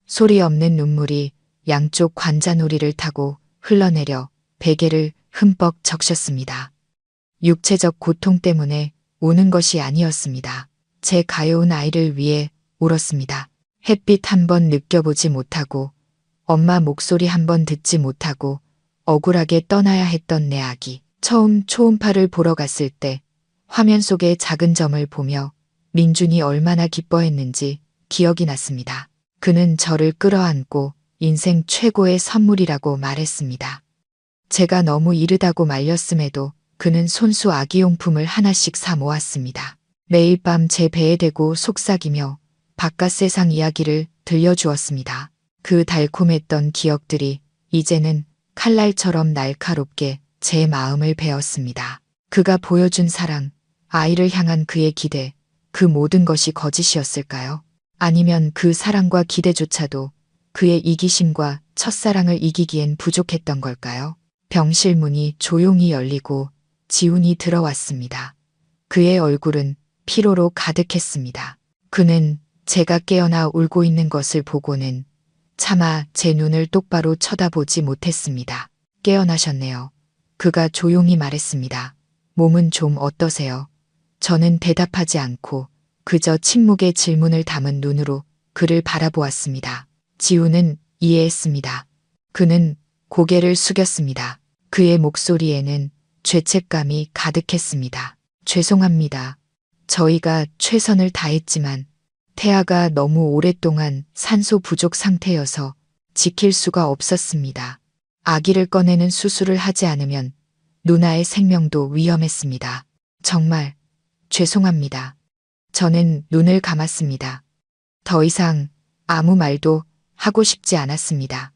소리 없는 눈물이 양쪽 관자놀이를 타고 흘러내려 베개를 흠뻑 적셨습니다. 육체적 고통 때문에 우는 것이 아니었습니다. 제 가여운 아이를 위해 울었습니다. 햇빛 한 번 느껴보지 못하고 엄마 목소리 한 번 듣지 못하고 억울하게 떠나야 했던 내 아기. 처음 초음파를 보러 갔을 때 화면 속의 작은 점을 보며 민준이 얼마나 기뻐했는지 기억이 났습니다. 그는 저를 끌어안고 인생 최고의 선물이라고 말했습니다. 제가 너무 이르다고 말렸음에도 그는 손수 아기용품을 하나씩 사 모았습니다. 매일 밤 제 배에 대고 속삭이며 바깥 세상 이야기를 들려주었습니다. 그 달콤했던 기억들이 이제는 칼날처럼 날카롭게 제 마음을 베었습니다. 그가 보여준 사랑, 아이를 향한 그의 기대, 그 모든 것이 거짓이었을까요? 아니면 그 사랑과 기대조차도 그의 이기심과 첫사랑을 이기기엔 부족했던 걸까요? 병실 문이 조용히 열리고 지훈이 들어왔습니다. 그의 얼굴은 피로로 가득했습니다. 그는 제가 깨어나 울고 있는 것을 보고는 차마 제 눈을 똑바로 쳐다보지 못했습니다. 깨어나셨네요. 그가 조용히 말했습니다. 몸은 좀 어떠세요? 저는 대답하지 않고 그저 침묵의 질문을 담은 눈으로 그를 바라보았습니다. 지훈은 이해했습니다. 그는 고개를 숙였습니다. 그의 목소리에는 죄책감이 가득했습니다. 죄송합니다. 저희가 최선을 다했지만 태아가 너무 오랫동안 산소 부족 상태여서 지킬 수가 없었습니다. 아기를 꺼내는 수술을 하지 않으면 누나의 생명도 위험했습니다. 정말 죄송합니다. 저는 눈을 감았습니다. 더 이상 아무 말도 하고 싶지 않았습니다.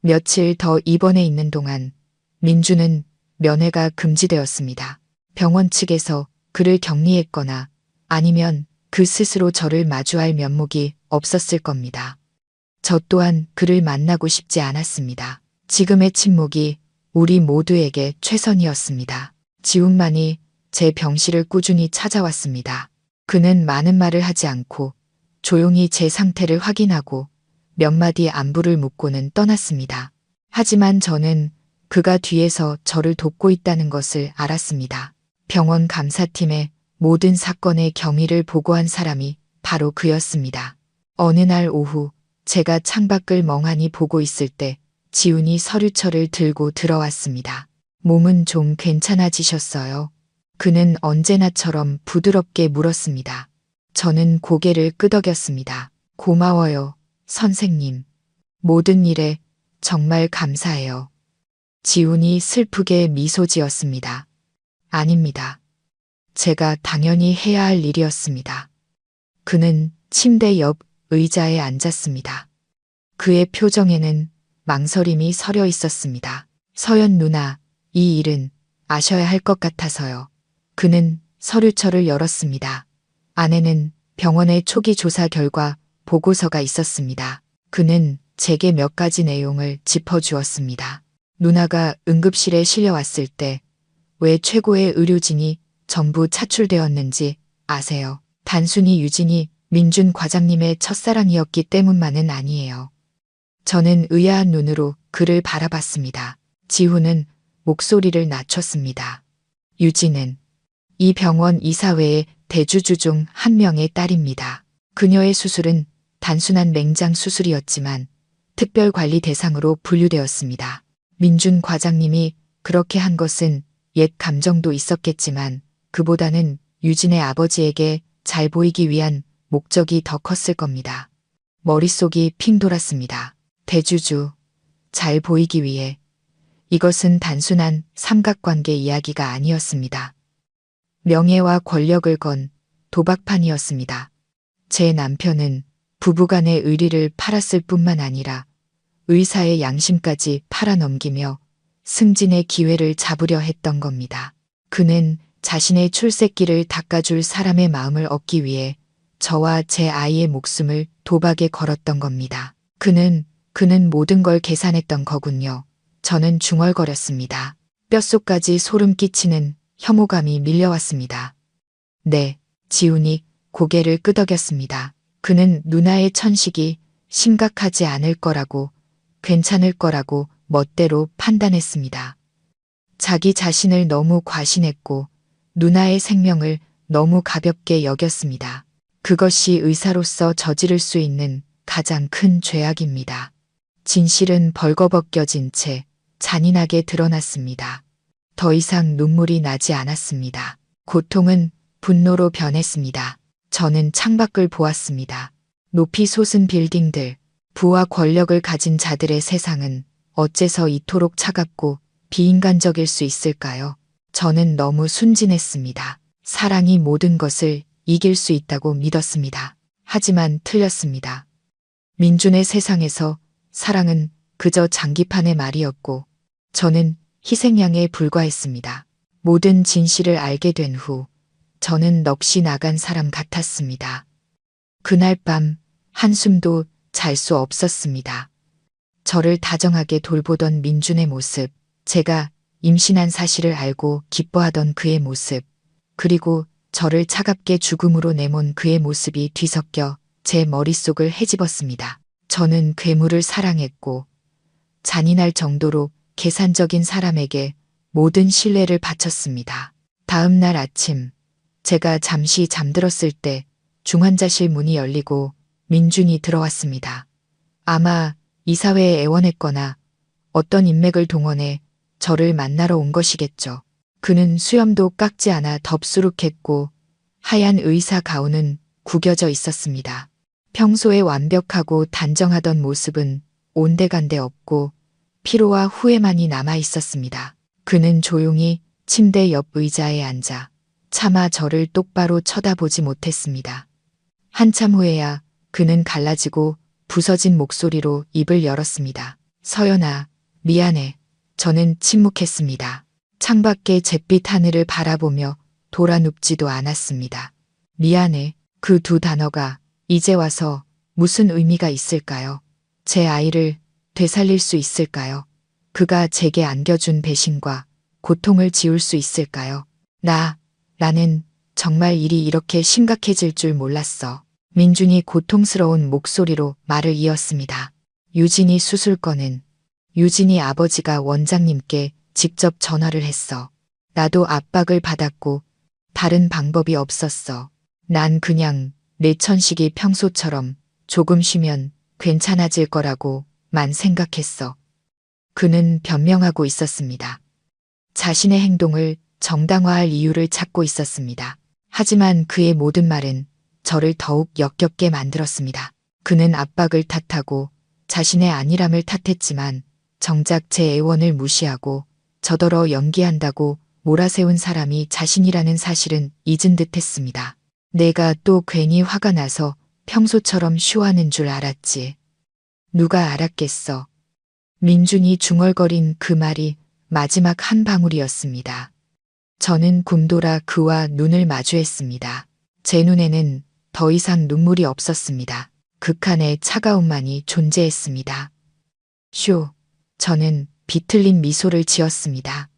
며칠 더 입원해 있는 동안 민주는 면회가 금지되었습니다. 병원 측에서 그를 격리했거나 아니면 그 스스로 저를 마주할 면목이 없었을 겁니다. 저 또한 그를 만나고 싶지 않았습니다. 지금의 침묵이 우리 모두에게 최선이었습니다. 지훈만이 제 병실을 꾸준히 찾아왔습니다. 그는 많은 말을 하지 않고 조용히 제 상태를 확인하고 몇 마디 안부를 묻고는 떠났습니다. 하지만 저는 그가 뒤에서 저를 돕고 있다는 것을 알았습니다. 병원 감사팀에 모든 사건의 경위를 보고한 사람이 바로 그였습니다. 어느 날 오후 제가 창밖을 멍하니 보고 있을 때 지훈이 서류철을 들고 들어왔습니다. 몸은 좀 괜찮아지셨어요? 그는 언제나처럼 부드럽게 물었습니다. 저는 고개를 끄덕였습니다. 고마워요, 선생님. 모든 일에 정말 감사해요. 지훈이 슬프게 미소 지었습니다. 아닙니다. 제가 당연히 해야 할 일이었습니다. 그는 침대 옆 의자에 앉았습니다. 그의 표정에는 망설임이 서려 있었습니다. 서연 누나, 이 일은 아셔야 할 것 같아서요. 그는 서류철을 열었습니다. 안에는 병원의 초기 조사 결과 보고서가 있었습니다. 그는 제게 몇 가지 내용을 짚어주었습니다. 누나가 응급실에 실려왔을 때 왜 최고의 의료진이 전부 차출되었는지 아세요? 단순히 유진이 민준 과장님의 첫사랑이었기 때문만은 아니에요. 저는 의아한 눈으로 그를 바라봤습니다. 지훈은 목소리를 낮췄습니다. 유진은 이 병원 이사회의 대주주 중 한 명의 딸입니다. 그녀의 수술은 단순한 맹장 수술이었지만 특별 관리 대상으로 분류되었습니다. 민준 과장님이 그렇게 한 것은 옛 감정도 있었겠지만 그보다는 유진의 아버지에게 잘 보이기 위한 목적이 더 컸을 겁니다. 머릿속이 핑 돌았습니다. 대주주, 잘 보이기 위해. 이것은 단순한 삼각관계 이야기가 아니었습니다. 명예와 권력을 건 도박판이었습니다. 제 남편은 부부간의 의리를 팔았을 뿐만 아니라 의사의 양심까지 팔아넘기며 승진의 기회를 잡으려 했던 겁니다. 그는 자신의 출세길을 닦아줄 사람의 마음을 얻기 위해 저와 제 아이의 목숨을 도박에 걸었던 겁니다. 그는 모든 걸 계산했던 거군요. 저는 중얼거렸습니다. 뼛속까지 소름 끼치는 혐오감이 밀려왔습니다. 네, 지훈이 고개를 끄덕였습니다. 그는 누나의 천식이 심각하지 않을 거라고, 괜찮을 거라고 멋대로 판단했습니다. 자기 자신을 너무 과신했고 누나의 생명을 너무 가볍게 여겼습니다. 그것이 의사로서 저지를 수 있는 가장 큰 죄악입니다. 진실은 벌거벗겨진 채 잔인하게 드러났습니다. 더 이상 눈물이 나지 않았습니다. 고통은 분노로 변했습니다. 저는 창밖을 보았습니다. 높이 솟은 빌딩들, 부와 권력을 가진 자들의 세상은 어째서 이토록 차갑고 비인간적일 수 있을까요? 저는 너무 순진했습니다. 사랑이 모든 것을 이길 수 있다고 믿었습니다. 하지만 틀렸습니다. 민준의 세상에서 사랑은 그저 장기판의 말이었고 저는 희생양에 불과했습니다. 모든 진실을 알게 된 후 저는 넋이 나간 사람 같았습니다. 그날 밤 한숨도 잘 수 없었습니다. 저를 다정하게 돌보던 민준의 모습, 제가 임신한 사실을 알고 기뻐하던 그의 모습, 그리고 저를 차갑게 죽음으로 내몬 그의 모습이 뒤섞여 제 머릿속을 헤집었습니다. 저는 괴물을 사랑했고 잔인할 정도로 계산적인 사람에게 모든 신뢰를 바쳤습니다. 다음 날 아침, 제가 잠시 잠들었을 때 중환자실 문이 열리고 민준이 들어왔습니다. 아마 이사회에 애원했거나 어떤 인맥을 동원해 저를 만나러 온 것이겠죠. 그는 수염도 깎지 않아 덥수룩했고 하얀 의사 가운은 구겨져 있었습니다. 평소에 완벽하고 단정하던 모습은 온데간데 없고 피로와 후회만이 남아 있었습니다. 그는 조용히 침대 옆 의자에 앉아 차마 저를 똑바로 쳐다보지 못했습니다. 한참 후에야 그는 갈라지고 부서진 목소리로 입을 열었습니다. 서연아, 미안해. 저는 침묵했습니다. 창밖의 잿빛 하늘을 바라보며 돌아눕지도 않았습니다. 미안해. 그 두 단어가 이제 와서 무슨 의미가 있을까요? 제 아이를 되살릴 수 있을까요? 그가 제게 안겨준 배신과 고통을 지울 수 있을까요? 나는 정말 일이 이렇게 심각해질 줄 몰랐어. 민준이 고통스러운 목소리로 말을 이었습니다. 유진이 수술건은 유진이 아버지가 원장님께 직접 전화를 했어. 나도 압박을 받았고 다른 방법이 없었어. 난 그냥 내 천식이 평소처럼 조금 쉬면 괜찮아질 거라고만 생각했어. 그는 변명하고 있었습니다. 자신의 행동을 정당화할 이유를 찾고 있었습니다. 하지만 그의 모든 말은 저를 더욱 역겹게 만들었습니다. 그는 압박을 탓하고 자신의 안일함을 탓했지만 정작 제 애원을 무시하고 저더러 연기한다고 몰아세운 사람이 자신이라는 사실은 잊은 듯 했습니다. 내가 또 괜히 화가 나서 평소처럼 쇼하는 줄 알았지. 누가 알았겠어. 민준이 중얼거린 그 말이 마지막 한 방울이었습니다. 저는 굼돌아 그와 눈을 마주했습니다. 제 눈에는 더 이상 눈물이 없었습니다. 극한의 차가움만이 존재했습니다. 쇼. 저는 비틀린 미소를 지었습니다.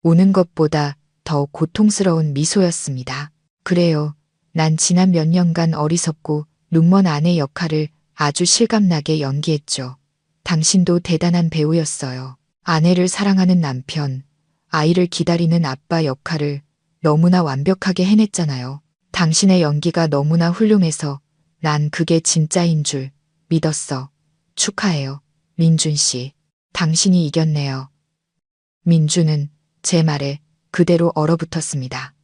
우는 것보다 더 고통스러운 미소였습니다. 그래요. 난 지난 몇 년간 어리석고 눈먼 아내 역할을 아주 실감나게 연기했죠. 당신도 대단한 배우였어요. 아내를 사랑하는 남편, 아이를 기다리는 아빠 역할을 너무나 완벽하게 해냈잖아요. 당신의 연기가 너무나 훌륭해서 난 그게 진짜인 줄 믿었어. 축하해요. 민준 씨. 당신이 이겼네요. 민준은 제 말에 그대로 얼어붙었습니다.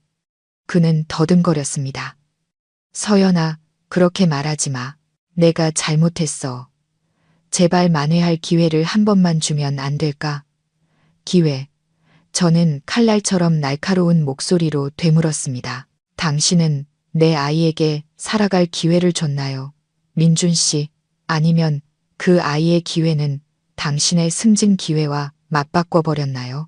그는 더듬거렸습니다. 서연아, 그렇게 말하지 마. 내가 잘못했어. 제발 만회할 기회를 한 번만 주면 안 될까? 기회. 저는 칼날처럼 날카로운 목소리로 되물었습니다. 당신은 내 아이에게 살아갈 기회를 줬나요? 민준 씨, 아니면 그 아이의 기회는 당신의 승진 기회와 맞바꿔 버렸나요?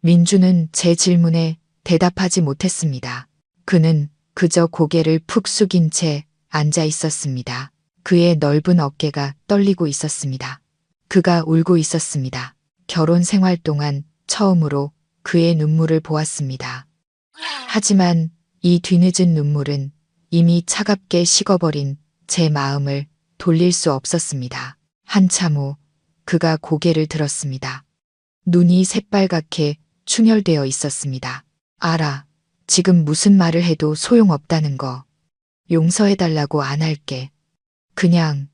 민준은 제 질문에 대답하지 못했습니다. 그는 그저 고개를 푹 숙인 채 앉아 있었습니다. 그의 넓은 어깨가 떨리고 있었습니다. 그가 울고 있었습니다. 결혼 생활 동안 처음으로 그의 눈물을 보았습니다. 하지만 이 뒤늦은 눈물은 이미 차갑게 식어버린 제 마음을 돌릴 수 없었습니다. 한참 후 그가 고개를 들었습니다. 눈이 새빨갛게 충혈되어 있었습니다. 알아. 지금 무슨 말을 해도 소용없다는 거. 용서해달라고 안 할게. 그냥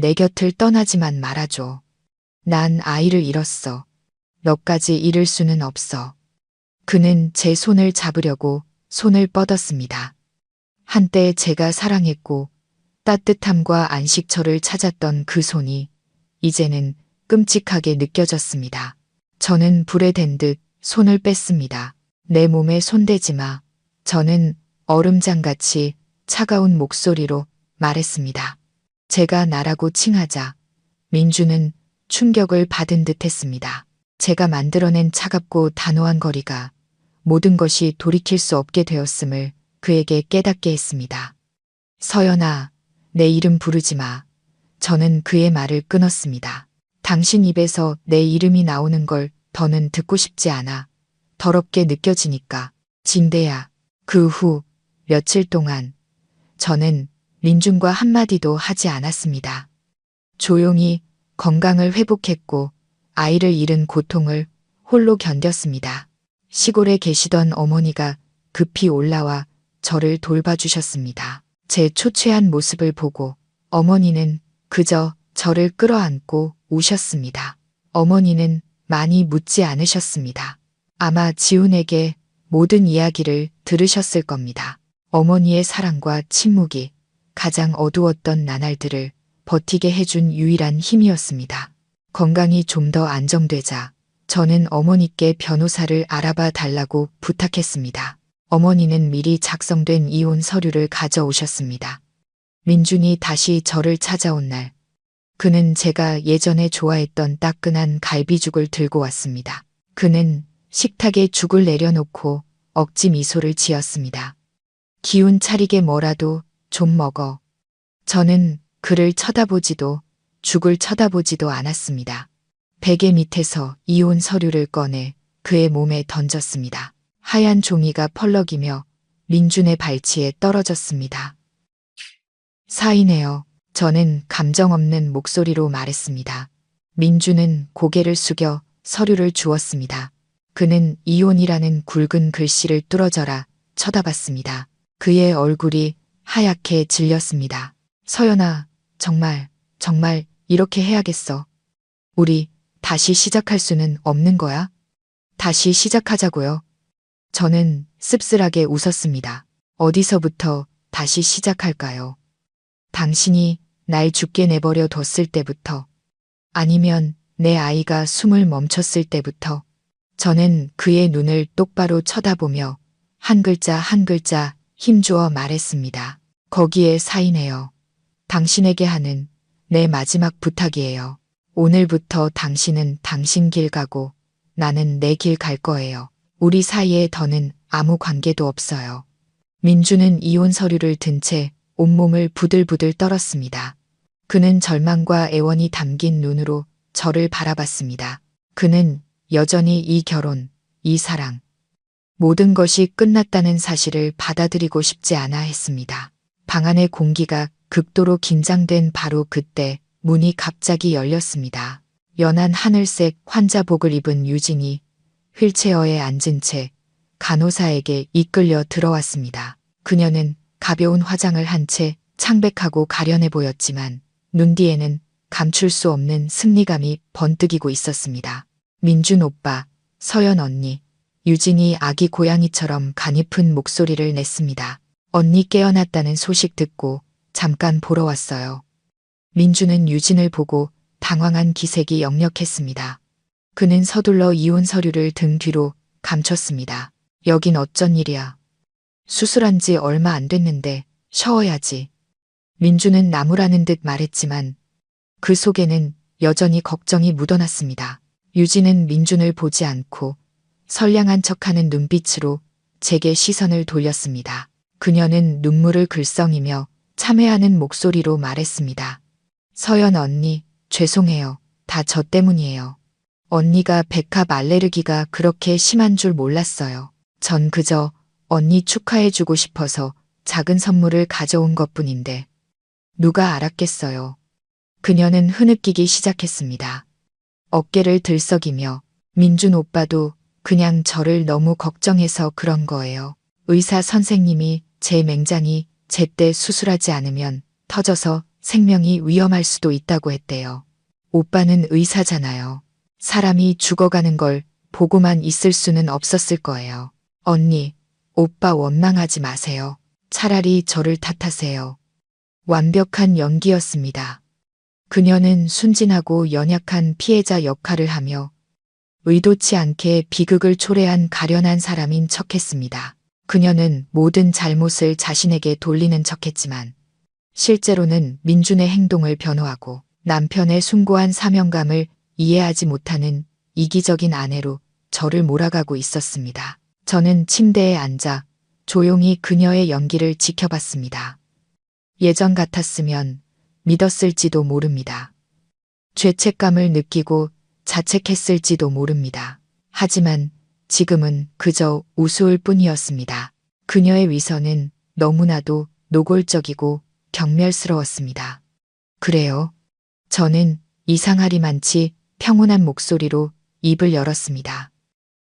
내 곁을 떠나지만 말아줘. 난 아이를 잃었어. 너까지 잃을 수는 없어. 그는 제 손을 잡으려고 손을 뻗었습니다. 한때 제가 사랑했고 따뜻함과 안식처를 찾았던 그 손이 이제는 끔찍하게 느껴졌습니다. 저는 불에 댄 듯 손을 뺐습니다. 내 몸에 손대지 마. 저는 얼음장같이 차가운 목소리로 말했습니다. 제가 나라고 칭하자 민주는 충격을 받은 듯 했습니다. 제가 만들어낸 차갑고 단호한 거리가 모든 것이 돌이킬 수 없게 되었음을 그에게 깨닫게 했습니다. 서연아, 내 이름 부르지 마. 저는 그의 말을 끊었습니다. 당신 입에서 내 이름이 나오는 걸 더는 듣고 싶지 않아. 더럽게 느껴지니까. 진대야. 그 후 며칠 동안 저는 민준과 한마디도 하지 않았습니다. 조용히 건강을 회복했고 아이를 잃은 고통을 홀로 견뎠습니다. 시골에 계시던 어머니가 급히 올라와 저를 돌봐주셨습니다. 제 초췌한 모습을 보고 어머니는 그저 저를 끌어안고 우셨습니다. 어머니는 많이 묻지 않으셨습니다. 아마 지훈에게 모든 이야기를 들으셨을 겁니다. 어머니의 사랑과 침묵이 가장 어두웠던 나날들을 버티게 해준 유일한 힘이었습니다. 건강이 좀 더 안정되자 저는 어머니께 변호사를 알아봐 달라고 부탁했습니다. 어머니는 미리 작성된 이혼 서류를 가져오셨습니다. 민준이 다시 저를 찾아온 날, 그는 제가 예전에 좋아했던 따끈한 갈비죽을 들고 왔습니다. 그는 식탁에 죽을 내려놓고 억지 미소를 지었습니다. 기운 차리게 뭐라도 좀 먹어. 저는 그를 쳐다보지도 죽을 쳐다보지도 않았습니다. 베개 밑에서 이혼 서류를 꺼내 그의 몸에 던졌습니다. 하얀 종이가 펄럭이며 민준의 발치에 떨어졌습니다. 사인해요. 저는 감정 없는 목소리로 말했습니다. 민준은 고개를 숙여 서류를 주었습니다. 그는 이혼이라는 굵은 글씨를 뚫어져라 쳐다봤습니다. 그의 얼굴이 하얗게 질렸습니다. 서연아, 정말 이렇게 해야겠어. 우리 다시 시작할 수는 없는 거야? 다시 시작하자고요. 저는 씁쓸하게 웃었습니다. 어디서부터 다시 시작할까요? 당신이 날 죽게 내버려 뒀을 때부터, 아니면 내 아이가 숨을 멈췄을 때부터 저는 그의 눈을 똑바로 쳐다보며 한 글자 한 글자 힘주어 말했습니다. 거기에 사인해요. 당신에게 하는 내 마지막 부탁이에요. 오늘부터 당신은 당신 길 가고 나는 내 길 갈 거예요. 우리 사이에 더는 아무 관계도 없어요. 민주는 이혼 서류를 든 채 온몸을 부들부들 떨었습니다. 그는 절망과 애원이 담긴 눈으로 저를 바라봤습니다. 그는 여전히 이 결혼, 이 사랑, 모든 것이 끝났다는 사실을 받아들이고 싶지 않아 했습니다. 방 안의 공기가 극도로 긴장된 바로 그때 문이 갑자기 열렸습니다. 연한 하늘색 환자복을 입은 유진이 휠체어에 앉은 채 간호사에게 이끌려 들어왔습니다. 그녀는 가벼운 화장을 한 채 창백하고 가련해 보였지만 눈 뒤에는 감출 수 없는 승리감이 번뜩이고 있었습니다. 민준 오빠, 서연 언니, 유진이 아기 고양이처럼 가냘픈 목소리를 냈습니다. 언니 깨어났다는 소식 듣고 잠깐 보러 왔어요. 민주는 유진을 보고 당황한 기색이 역력했습니다. 그는 서둘러 이혼 서류를 등 뒤로 감췄습니다. 여긴 어쩐 일이야. 수술한 지 얼마 안 됐는데 쉬어야지. 민주는 나무라는 듯 말했지만 그 속에는 여전히 걱정이 묻어났습니다. 유진은 민준을 보지 않고 선량한 척하는 눈빛으로 제게 시선을 돌렸습니다. 그녀는 눈물을 글썽이며 참회하는 목소리로 말했습니다. 서연 언니, 죄송해요. 다 저 때문이에요. 언니가 백합 알레르기가 그렇게 심한 줄 몰랐어요. 전 그저 언니 축하해주고 싶어서 작은 선물을 가져온 것뿐인데 누가 알았겠어요. 그녀는 흐느끼기 시작했습니다. 어깨를 들썩이며 민준 오빠도 그냥 저를 너무 걱정해서 그런 거예요. 의사 선생님이 제 맹장이 제때 수술하지 않으면 터져서 생명이 위험할 수도 있다고 했대요. 오빠는 의사잖아요. 사람이 죽어가는 걸 보고만 있을 수는 없었을 거예요. 언니, 오빠 원망하지 마세요. 차라리 저를 탓하세요. 완벽한 연기였습니다. 그녀는 순진하고 연약한 피해자 역할을 하며 의도치 않게 비극을 초래한 가련한 사람인 척했습니다. 그녀는 모든 잘못을 자신에게 돌리는 척했지만 실제로는 민준의 행동을 변호하고 남편의 숭고한 사명감을 이해하지 못하는 이기적인 아내로 저를 몰아가고 있었습니다. 저는 침대에 앉아 조용히 그녀의 연기를 지켜봤습니다. 예전 같았으면 믿었을지도 모릅니다. 죄책감을 느끼고 자책했을지도 모릅니다. 하지만 지금은 그저 우스울 뿐이었습니다. 그녀의 위선은 너무나도 노골적이고 경멸스러웠습니다. 그래요. 저는 이상하리만치 평온한 목소리로 입을 열었습니다.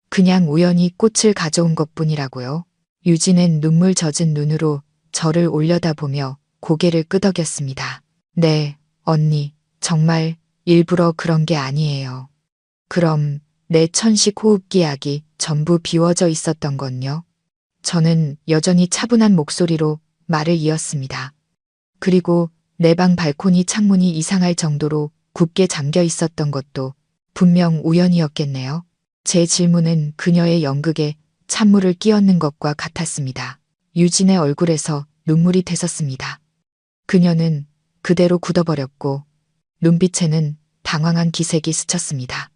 그냥 우연히 꽃을 가져온 것뿐이라고요. 유진은 눈물 젖은 눈으로 저를 올려다보며 고개를 끄덕였습니다. 네, 언니, 정말 일부러 그런 게 아니에요. 그럼 내 천식 호흡기 약이 전부 비워져 있었던 건요? 저는 여전히 차분한 목소리로 말을 이었습니다. 그리고 내 방 발코니 창문이 이상할 정도로 굳게 잠겨 있었던 것도 분명 우연이었겠네요. 제 질문은 그녀의 연극에 찬물을 끼얹는 것과 같았습니다. 유진의 얼굴에서 눈물이 되섰습니다. 그녀는 그대로 굳어버렸고 눈빛에는 당황한 기색이 스쳤습니다.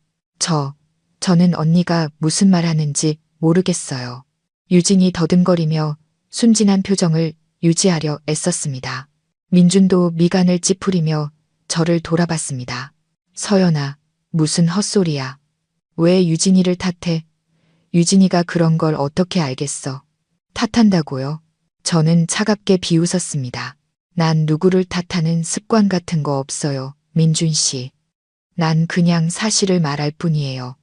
저는 언니가 무슨 말 하는지 모르겠어요. 유진이 더듬거리며 순진한 표정을 유지하려 애썼습니다. 민준도 미간을 찌푸리며 저를 돌아봤습니다. 서연아, 무슨 헛소리야. 왜 유진이를 탓해? 유진이가 그런 걸 어떻게 알겠어? 탓한다고요? 저는 차갑게 비웃었습니다. 난 누구를 탓하는 습관 같은 거 없어요, 민준 씨. 난 그냥 사실을 말할 뿐이에요.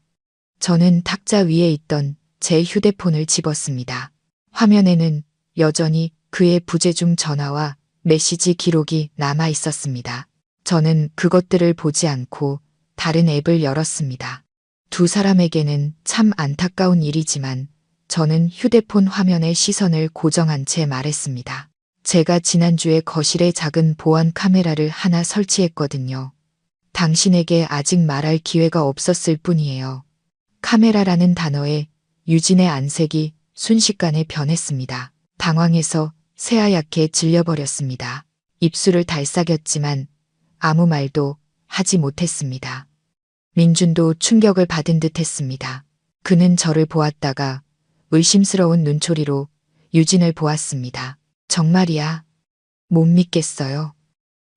저는 탁자 위에 있던 제 휴대폰을 집었습니다. 화면에는 여전히 그의 부재중 전화와 메시지 기록이 남아 있었습니다. 저는 그것들을 보지 않고 다른 앱을 열었습니다. 두 사람에게는 참 안타까운 일이지만 저는 휴대폰 화면에 시선을 고정한 채 말했습니다. 제가 지난주에 거실에 작은 보안 카메라를 하나 설치했거든요. 당신에게 아직 말할 기회가 없었을 뿐이에요. 카메라라는 단어에 유진의 안색이 순식간에 변했습니다. 당황해서 새하얗게 질려버렸습니다. 입술을 달싹였지만 아무 말도 하지 못했습니다. 민준도 충격을 받은 듯 했습니다. 그는 저를 보았다가 의심스러운 눈초리로 유진을 보았습니다. 정말이야? 못 믿겠어요.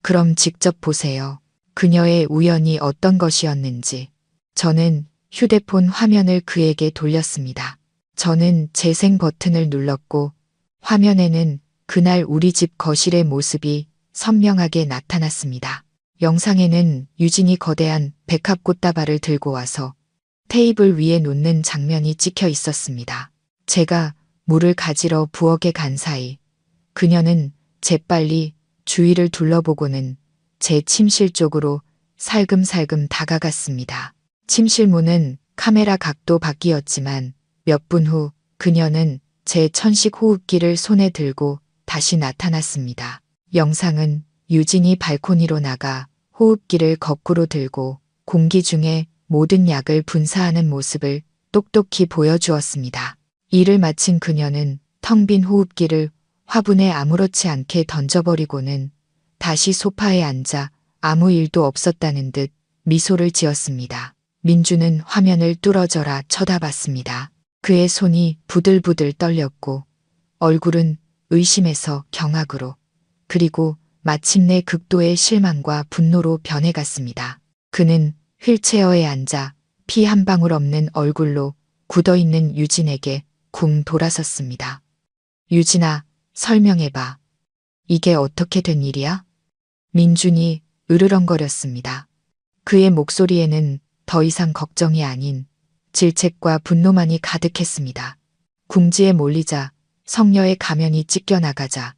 그럼 직접 보세요. 그녀의 우연이 어떤 것이었는지. 저는 휴대폰 화면을 그에게 돌렸습니다. 저는 재생 버튼을 눌렀고 화면에는 그날 우리 집 거실의 모습이 선명하게 나타났습니다. 영상에는 유진이 거대한 백합 꽃다발을 들고 와서 테이블 위에 놓는 장면이 찍혀 있었습니다. 제가 물을 가지러 부엌에 간 사이 그녀는 재빨리 주위를 둘러보고는 제 침실 쪽으로 살금살금 다가갔습니다. 침실 문은 카메라 각도 밖이었지만 몇 분 후 그녀는 제 천식 호흡기를 손에 들고 다시 나타났습니다. 영상은 유진이 발코니로 나가 호흡기를 거꾸로 들고 공기 중에 모든 약을 분사하는 모습을 똑똑히 보여주었습니다. 일을 마친 그녀는 텅 빈 호흡기를 화분에 아무렇지 않게 던져버리고는 다시 소파에 앉아 아무 일도 없었다는 듯 미소를 지었습니다. 민주는 화면을 뚫어져라 쳐다봤습니다. 그의 손이 부들부들 떨렸고 얼굴은 의심에서 경악으로 그리고 마침내 극도의 실망과 분노로 변해갔습니다. 그는 휠체어에 앉아 피 한 방울 없는 얼굴로 굳어있는 유진에게 쿵 돌아섰습니다. 유진아, 설명해봐. 이게 어떻게 된 일이야? 민준이 으르렁거렸습니다. 그의 목소리에는 더 이상 걱정이 아닌 질책과 분노만이 가득했습니다. 궁지에 몰리자 성녀의 가면이 찢겨나가자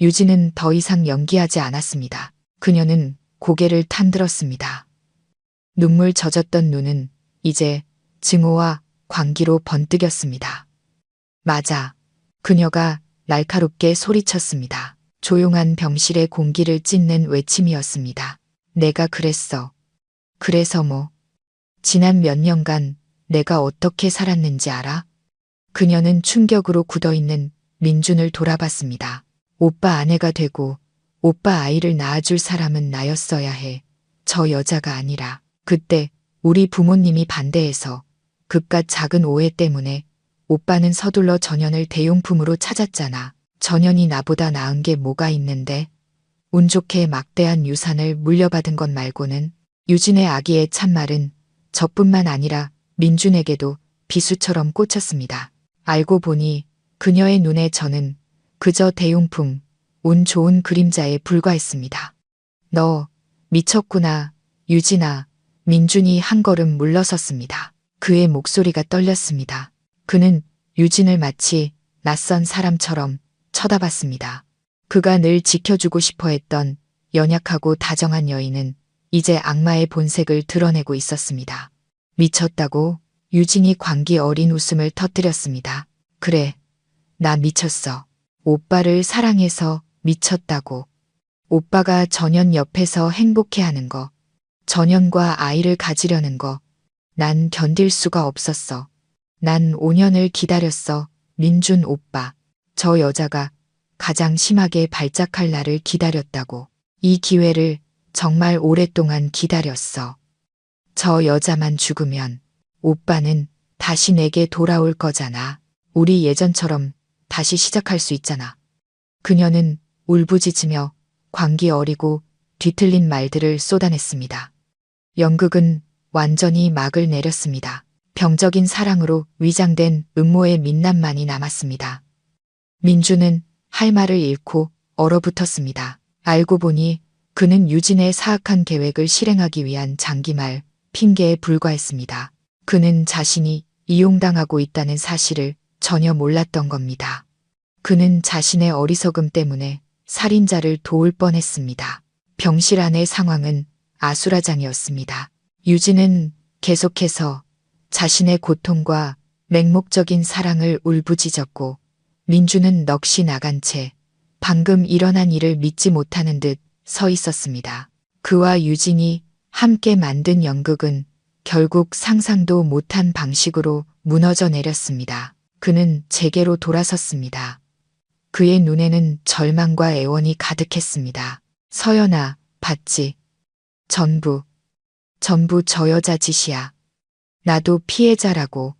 유진은 더 이상 연기하지 않았습니다. 그녀는 고개를 탄들었습니다. 눈물 젖었던 눈은 이제 증오와 광기로 번뜩였습니다. 맞아. 그녀가 날카롭게 소리쳤습니다. 조용한 병실의 공기를 찢는 외침이었습니다. 내가 그랬어. 그래서 뭐. 지난 몇 년간 내가 어떻게 살았는지 알아? 그녀는 충격으로 굳어있는 민준을 돌아봤습니다. 오빠 아내가 되고 오빠 아이를 낳아줄 사람은 나였어야 해. 저 여자가 아니라. 그때 우리 부모님이 반대해서 그깟 작은 오해 때문에 오빠는 서둘러 전현을 대용품으로 찾았잖아. 전현이 나보다 나은 게 뭐가 있는데. 운 좋게 막대한 유산을 물려받은 것 말고는. 유진의 아기의 참말은 저뿐만 아니라 민준에게도 비수처럼 꽂혔습니다. 알고 보니 그녀의 눈에 저는 그저 대용품, 운 좋은 그림자에 불과했습니다. 너 미쳤구나, 유진아. 민준이 한 걸음 물러섰습니다. 그의 목소리가 떨렸습니다. 그는 유진을 마치 낯선 사람처럼 쳐다봤습니다. 그가 늘 지켜주고 싶어 했던 연약하고 다정한 여인은 이제 악마의 본색을 드러내고 있었습니다. 미쳤다고? 유진이 광기 어린 웃음을 터뜨렸습니다. 그래, 나 미쳤어. 오빠를 사랑해서 미쳤다고. 오빠가 전현 옆에서 행복해하는 거, 전현과 아이를 가지려는 거, 난 견딜 수가 없었어. 난 5년을 기다렸어, 민준 오빠. 저 여자가 가장 심하게 발작할 날을 기다렸다고. 이 기회를 정말 오랫동안 기다렸어. 저 여자만 죽으면 오빠는 다시 내게 돌아올 거잖아. 우리 예전처럼 다시 시작할 수 있잖아. 그녀는 울부짖으며 광기 어리고 뒤틀린 말들을 쏟아냈습니다. 연극은 완전히 막을 내렸습니다. 병적인 사랑으로 위장된 음모의 민낯만이 남았습니다. 민주는 할 말을 잃고 얼어붙었습니다. 알고 보니 그는 유진의 사악한 계획을 실행하기 위한 장기말 핑계에 불과했습니다. 그는 자신이 이용당하고 있다는 사실을 전혀 몰랐던 겁니다. 그는 자신의 어리석음 때문에 살인자를 도울 뻔했습니다. 병실 안의 상황은 아수라장이었습니다. 유진은 계속해서 자신의 고통과 맹목적인 사랑을 울부짖었고 민주는 넋이 나간 채 방금 일어난 일을 믿지 못하는 듯 서 있었습니다. 그와 유진이 함께 만든 연극은 결국 상상도 못한 방식으로 무너져 내렸습니다. 그는 제게로 돌아섰습니다. 그의 눈에는 절망과 애원이 가득했습니다. 서연아, 봤지? 전부 저 여자 짓이야. 나도 피해자라고.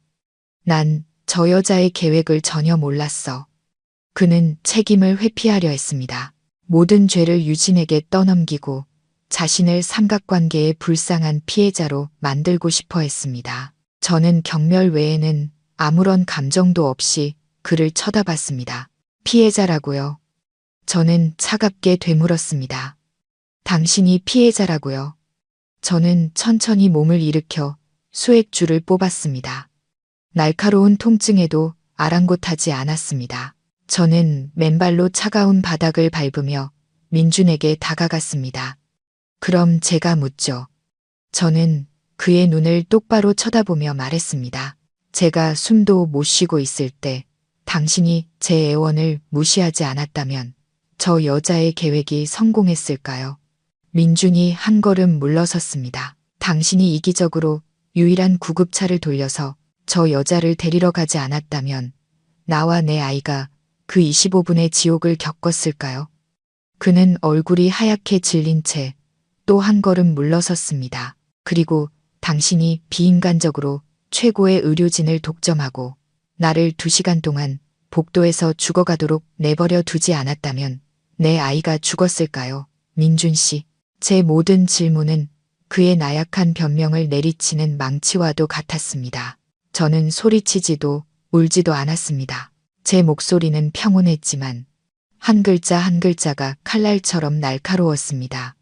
난 저 여자의 계획을 전혀 몰랐어. 그는 책임을 회피하려 했습니다. 모든 죄를 유진에게 떠넘기고 자신을 삼각관계의 불쌍한 피해자로 만들고 싶어 했습니다. 저는 경멸 외에는 아무런 감정도 없이 그를 쳐다봤습니다. 피해자라고요? 저는 차갑게 되물었습니다. 당신이 피해자라고요? 저는 천천히 몸을 일으켜 수액줄을 뽑았습니다. 날카로운 통증에도 아랑곳하지 않았습니다. 저는 맨발로 차가운 바닥을 밟으며 민준에게 다가갔습니다. 그럼 제가 묻죠. 저는 그의 눈을 똑바로 쳐다보며 말했습니다. 제가 숨도 못 쉬고 있을 때 당신이 제 애원을 무시하지 않았다면 저 여자의 계획이 성공했을까요? 민준이 한 걸음 물러섰습니다. 당신이 이기적으로 유일한 구급차를 돌려서 저 여자를 데리러 가지 않았다면 나와 내 아이가 그 25분의 지옥을 겪었을까요? 그는 얼굴이 하얗게 질린 채 또 한 걸음 물러섰습니다. 그리고 당신이 비인간적으로 최고의 의료진을 독점하고 나를 2시간 동안 복도에서 죽어가도록 내버려 두지 않았다면 내 아이가 죽었을까요? 민준 씨. 제 모든 질문은 그의 나약한 변명을 내리치는 망치와도 같았습니다. 저는 소리치지도 울지도 않았습니다. 제 목소리는 평온했지만 한 글자 한 글자가 칼날처럼 날카로웠습니다.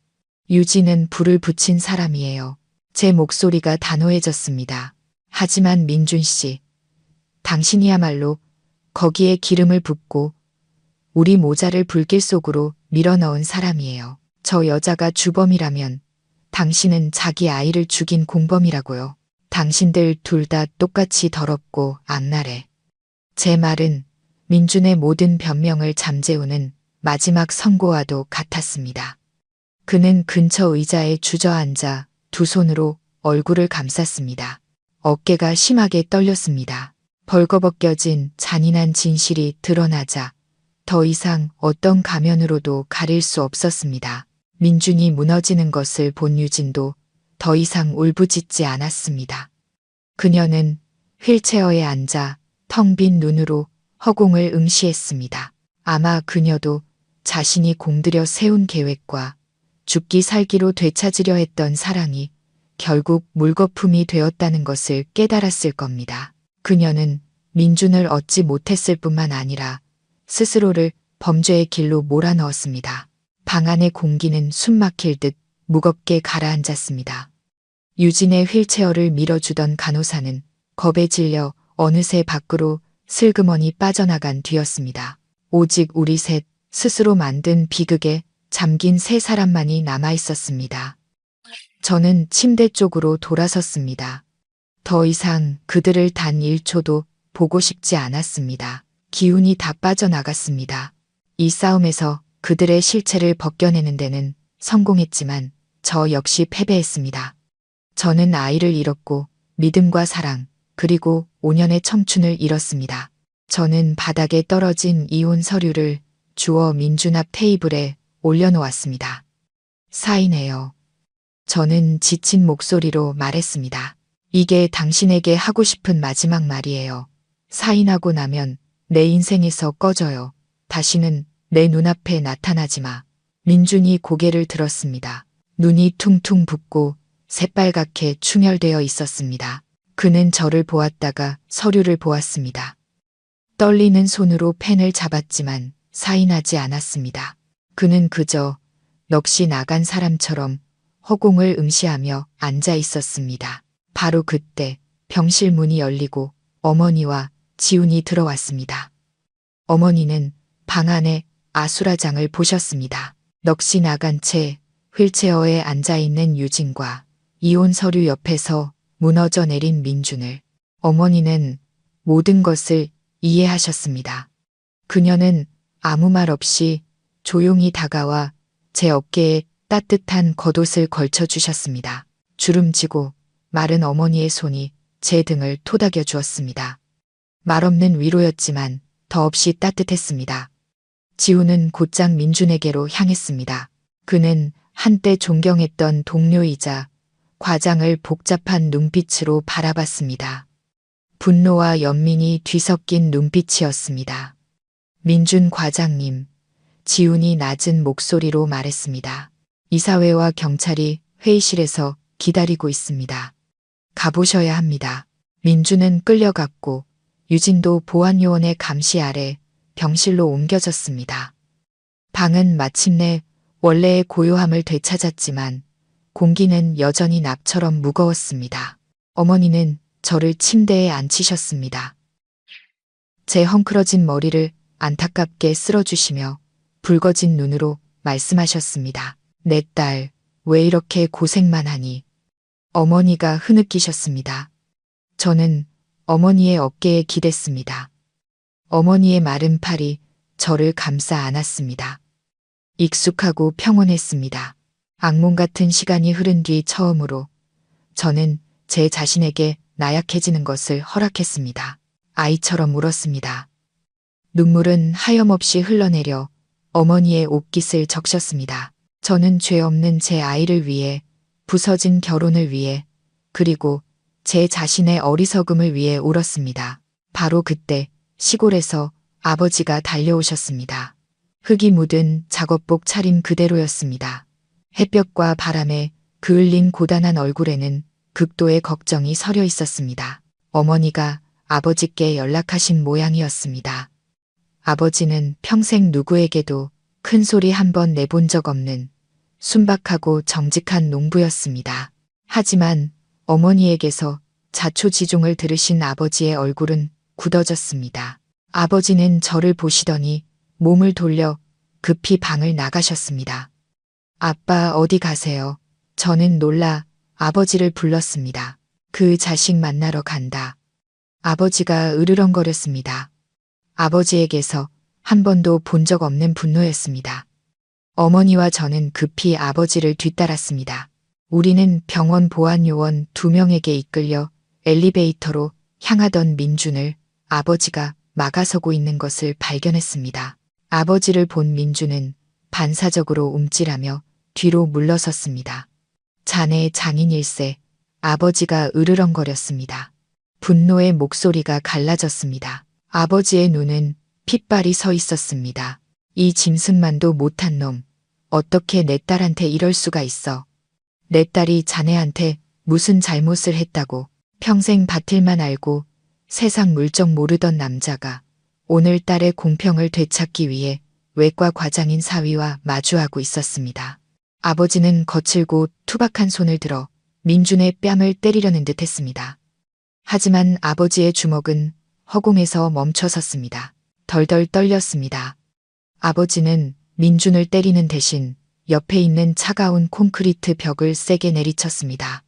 유진은 불을 붙인 사람이에요. 제 목소리가 단호해졌습니다. 하지만 민준 씨, 당신이야말로 거기에 기름을 붓고 우리 모자를 불길 속으로 밀어넣은 사람이에요. 저 여자가 주범이라면 당신은 자기 아이를 죽인 공범이라고요. 당신들 둘 다 똑같이 더럽고 악랄해. 제 말은 민준의 모든 변명을 잠재우는 마지막 선고와도 같았습니다. 그는 근처 의자에 주저앉아 두 손으로 얼굴을 감쌌습니다. 어깨가 심하게 떨렸습니다. 벌거벗겨진 잔인한 진실이 드러나자 더 이상 어떤 가면으로도 가릴 수 없었습니다. 민준이 무너지는 것을 본 유진도 더 이상 울부짖지 않았습니다. 그녀는 휠체어에 앉아 텅 빈 눈으로 허공을 응시했습니다. 아마 그녀도 자신이 공들여 세운 계획과 죽기 살기로 되찾으려 했던 사랑이 결국 물거품이 되었다는 것을 깨달았을 겁니다. 그녀는 민준을 얻지 못했을 뿐만 아니라 스스로를 범죄의 길로 몰아넣었습니다. 방 안의 공기는 숨막힐 듯 무겁게 가라앉았습니다. 유진의 휠체어를 밀어주던 간호사는 겁에 질려 어느새 밖으로 슬그머니 빠져나간 뒤였습니다. 오직 우리 셋 스스로 만든 비극에 잠긴 세 사람만이 남아 있었습니다. 저는 침대 쪽으로 돌아섰습니다. 더 이상 그들을 단 1초도 보고 싶지 않았습니다. 기운이 다 빠져나갔습니다. 이 싸움에서 그들의 실체를 벗겨내는 데는 성공했지만 저 역시 패배했습니다. 저는 아이를 잃었고 믿음과 사랑 그리고 5년의 청춘을 잃었습니다. 저는 바닥에 떨어진 이혼 서류를 주워 민준 앞 테이블에 올려놓았습니다. 사인해요. 저는 지친 목소리로 말했습니다. 이게 당신에게 하고 싶은 마지막 말이에요. 사인하고 나면 내 인생에서 꺼져요. 다시는 내 눈앞에 나타나지 마. 민준이 고개를 들었습니다. 눈이 퉁퉁 붓고 새빨갛게 충혈되어 있었습니다. 그는 저를 보았다가 서류를 보았습니다. 떨리는 손으로 펜을 잡았지만 사인하지 않았습니다. 그는 그저 넋이 나간 사람처럼 허공을 응시하며 앉아 있었습니다. 바로 그때 병실 문이 열리고 어머니와 지훈이 들어왔습니다. 어머니는 방 안에 아수라장을 보셨습니다. 넋이 나간 채 휠체어에 앉아있는 유진과 이혼 서류 옆에서 무너져 내린 민준을 어머니는 모든 것을 이해하셨습니다. 그녀는 아무 말 없이 조용히 다가와 제 어깨에 따뜻한 겉옷을 걸쳐 주셨습니다. 주름지고 마른 어머니의 손이 제 등을 토닥여 주었습니다. 말없는 위로였지만 더없이 따뜻했습니다. 지우는 곧장 민준에게로 향했습니다. 그는 한때 존경했던 동료이자 과장을 복잡한 눈빛으로 바라봤습니다. 분노와 연민이 뒤섞인 눈빛이었습니다. 민준 과장님, 지훈이 낮은 목소리로 말했습니다. 이사회와 경찰이 회의실에서 기다리고 있습니다. 가보셔야 합니다. 민준은 끌려갔고 유진도 보안요원의 감시 아래 병실로 옮겨졌습니다. 방은 마침내 원래의 고요함을 되찾았지만 공기는 여전히 납처럼 무거웠습니다. 어머니는 저를 침대에 앉히셨습니다. 제 헝클어진 머리를 안타깝게 쓸어주시며 붉어진 눈으로 말씀하셨습니다. 내 딸, 왜 이렇게 고생만 하니? 어머니가 흐느끼셨습니다. 저는 어머니의 어깨에 기댔습니다. 어머니의 마른 팔이 저를 감싸 안았습니다. 익숙하고 평온했습니다. 악몽 같은 시간이 흐른 뒤 처음으로 저는 제 자신에게 나약해지는 것을 허락했습니다. 아이처럼 울었습니다. 눈물은 하염없이 흘러내려 어머니의 옷깃을 적셨습니다. 저는 죄 없는 제 아이를 위해, 부서진 결혼을 위해, 그리고 제 자신의 어리석음을 위해 울었습니다. 바로 그때 시골에서 아버지가 달려오셨습니다. 흙이 묻은 작업복 차림 그대로였습니다. 햇볕과 바람에 그을린 고단한 얼굴에는 극도의 걱정이 서려 있었습니다. 어머니가 아버지께 연락하신 모양이었습니다. 아버지는 평생 누구에게도 큰 소리 한 번 내본 적 없는 순박하고 정직한 농부였습니다. 하지만 어머니에게서 자초지종을 들으신 아버지의 얼굴은 굳어졌습니다. 아버지는 저를 보시더니 몸을 돌려 급히 방을 나가셨습니다. 아빠 어디 가세요? 저는 놀라 아버지를 불렀습니다. 그 자식 만나러 간다. 아버지가 으르렁거렸습니다. 아버지에게서 한 번도 본 적 없는 분노였습니다. 어머니와 저는 급히 아버지를 뒤따랐습니다. 우리는 병원 보안요원 2명에게 이끌려 엘리베이터로 향하던 민준을 아버지가 막아서고 있는 것을 발견했습니다. 아버지를 본 민준은 반사적으로 움찔하며 뒤로 물러섰습니다. 자네 장인일세, 아버지가 으르렁거렸습니다. 분노의 목소리가 갈라졌습니다. 아버지의 눈은 핏발이 서 있었습니다. 이 짐승만도 못한 놈, 어떻게 내 딸한테 이럴 수가 있어. 내 딸이 자네한테 무슨 잘못을 했다고. 평생 밭일만 알고 세상 물정 모르던 남자가 오늘 딸의 공평을 되찾기 위해 외과 과장인 사위와 마주하고 있었습니다. 아버지는 거칠고 투박한 손을 들어 민준의 뺨을 때리려는 듯 했습니다. 하지만 아버지의 주먹은 허공에서 멈춰 섰습니다. 덜덜 떨렸습니다. 아버지는 민준을 때리는 대신 옆에 있는 차가운 콘크리트 벽을 세게 내리쳤습니다.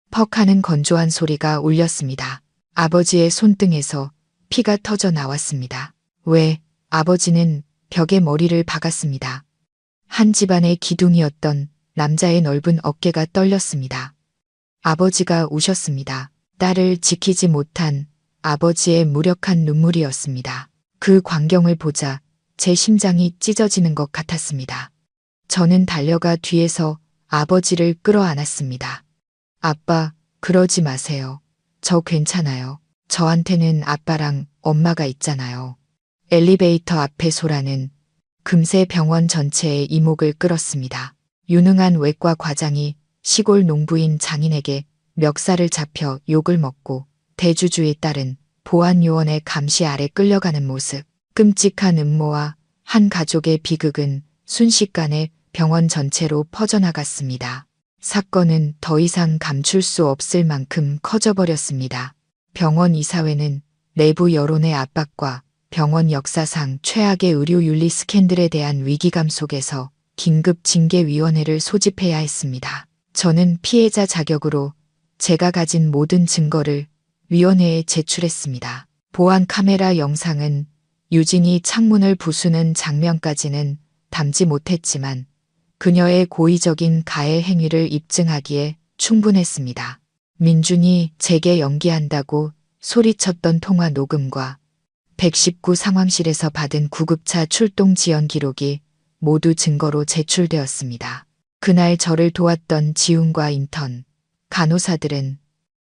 퍽 하는 건조한 소리가 울렸습니다. 아버지의 손등에서 피가 터져 나왔습니다. 왜? 아버지는 벽에 머리를 박았습니다. 한 집안의 기둥이었던 남자의 넓은 어깨가 떨렸습니다. 아버지가 우셨습니다. 딸을 지키지 못한 아버지의 무력한 눈물이었습니다. 그 광경을 보자 제 심장이 찢어지는 것 같았습니다. 저는 달려가 뒤에서 아버지를 끌어안았습니다. 아빠, 그러지 마세요. 저 괜찮아요. 저한테는 아빠랑 엄마가 있잖아요. 엘리베이터 앞에 소라는 금세 병원 전체의 이목을 끌었습니다. 유능한 외과 과장이 시골 농부인 장인에게 멱살을 잡혀 욕을 먹고 대주주의 딸은 보안요원의 감시 아래 끌려가는 모습. 끔찍한 음모와 한 가족의 비극은 순식간에 병원 전체로 퍼져나갔습니다. 사건은 더 이상 감출 수 없을 만큼 커져버렸습니다. 병원 이사회는 내부 여론의 압박과 병원 역사상 최악의 의료윤리 스캔들에 대한 위기감 속에서 긴급 징계위원회를 소집해야 했습니다. 저는 피해자 자격으로 제가 가진 모든 증거를 위원회에 제출했습니다. 보안 카메라 영상은 유진이 창문을 부수는 장면까지는 담지 못했지만 그녀의 고의적인 가해 행위를 입증하기에 충분했습니다. 민준이 제게 연기한다고 소리쳤던 통화 녹음과 119 상황실에서 받은 구급차 출동 지연 기록이 모두 증거로 제출되었습니다. 그날 저를 도왔던 지훈과 인턴, 간호사들은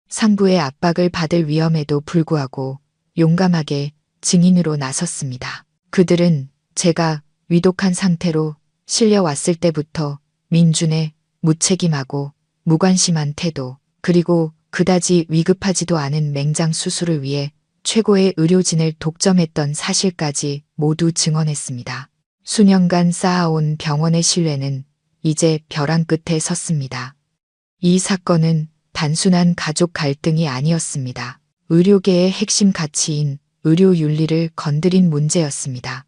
상부의 압박을 받을 위험에도 불구하고 용감하게 증인으로 나섰습니다. 그들은 제가 위독한 상태로 실려왔을 때부터 민준의 무책임하고 무관심한 태도, 그리고 그다지 위급하지도 않은 맹장 수술을 위해 최고의 의료진을 독점했던 사실까지 모두 증언했습니다. 수년간 쌓아온 병원의 신뢰는 이제 벼랑 끝에 섰습니다. 이 사건은 단순한 가족 갈등이 아니었습니다. 의료계의 핵심 가치인 의료 윤리를 건드린 문제였습니다.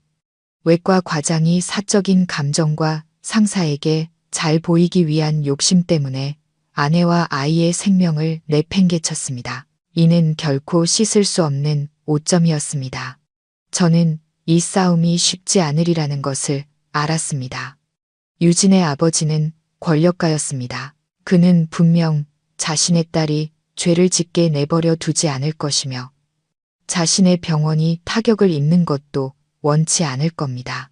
외과 과장이 사적인 감정과 상사에게 잘 보이기 위한 욕심 때문에 아내와 아이의 생명을 내팽개쳤습니다. 이는 결코 씻을 수 없는 오점이었습니다. 저는 이 싸움이 쉽지 않으리라는 것을 알았습니다. 유진의 아버지는 권력가였습니다. 그는 분명 자신의 딸이 죄를 짓게 내버려 두지 않을 것이며 자신의 병원이 타격을 입는 것도 원치 않을 겁니다.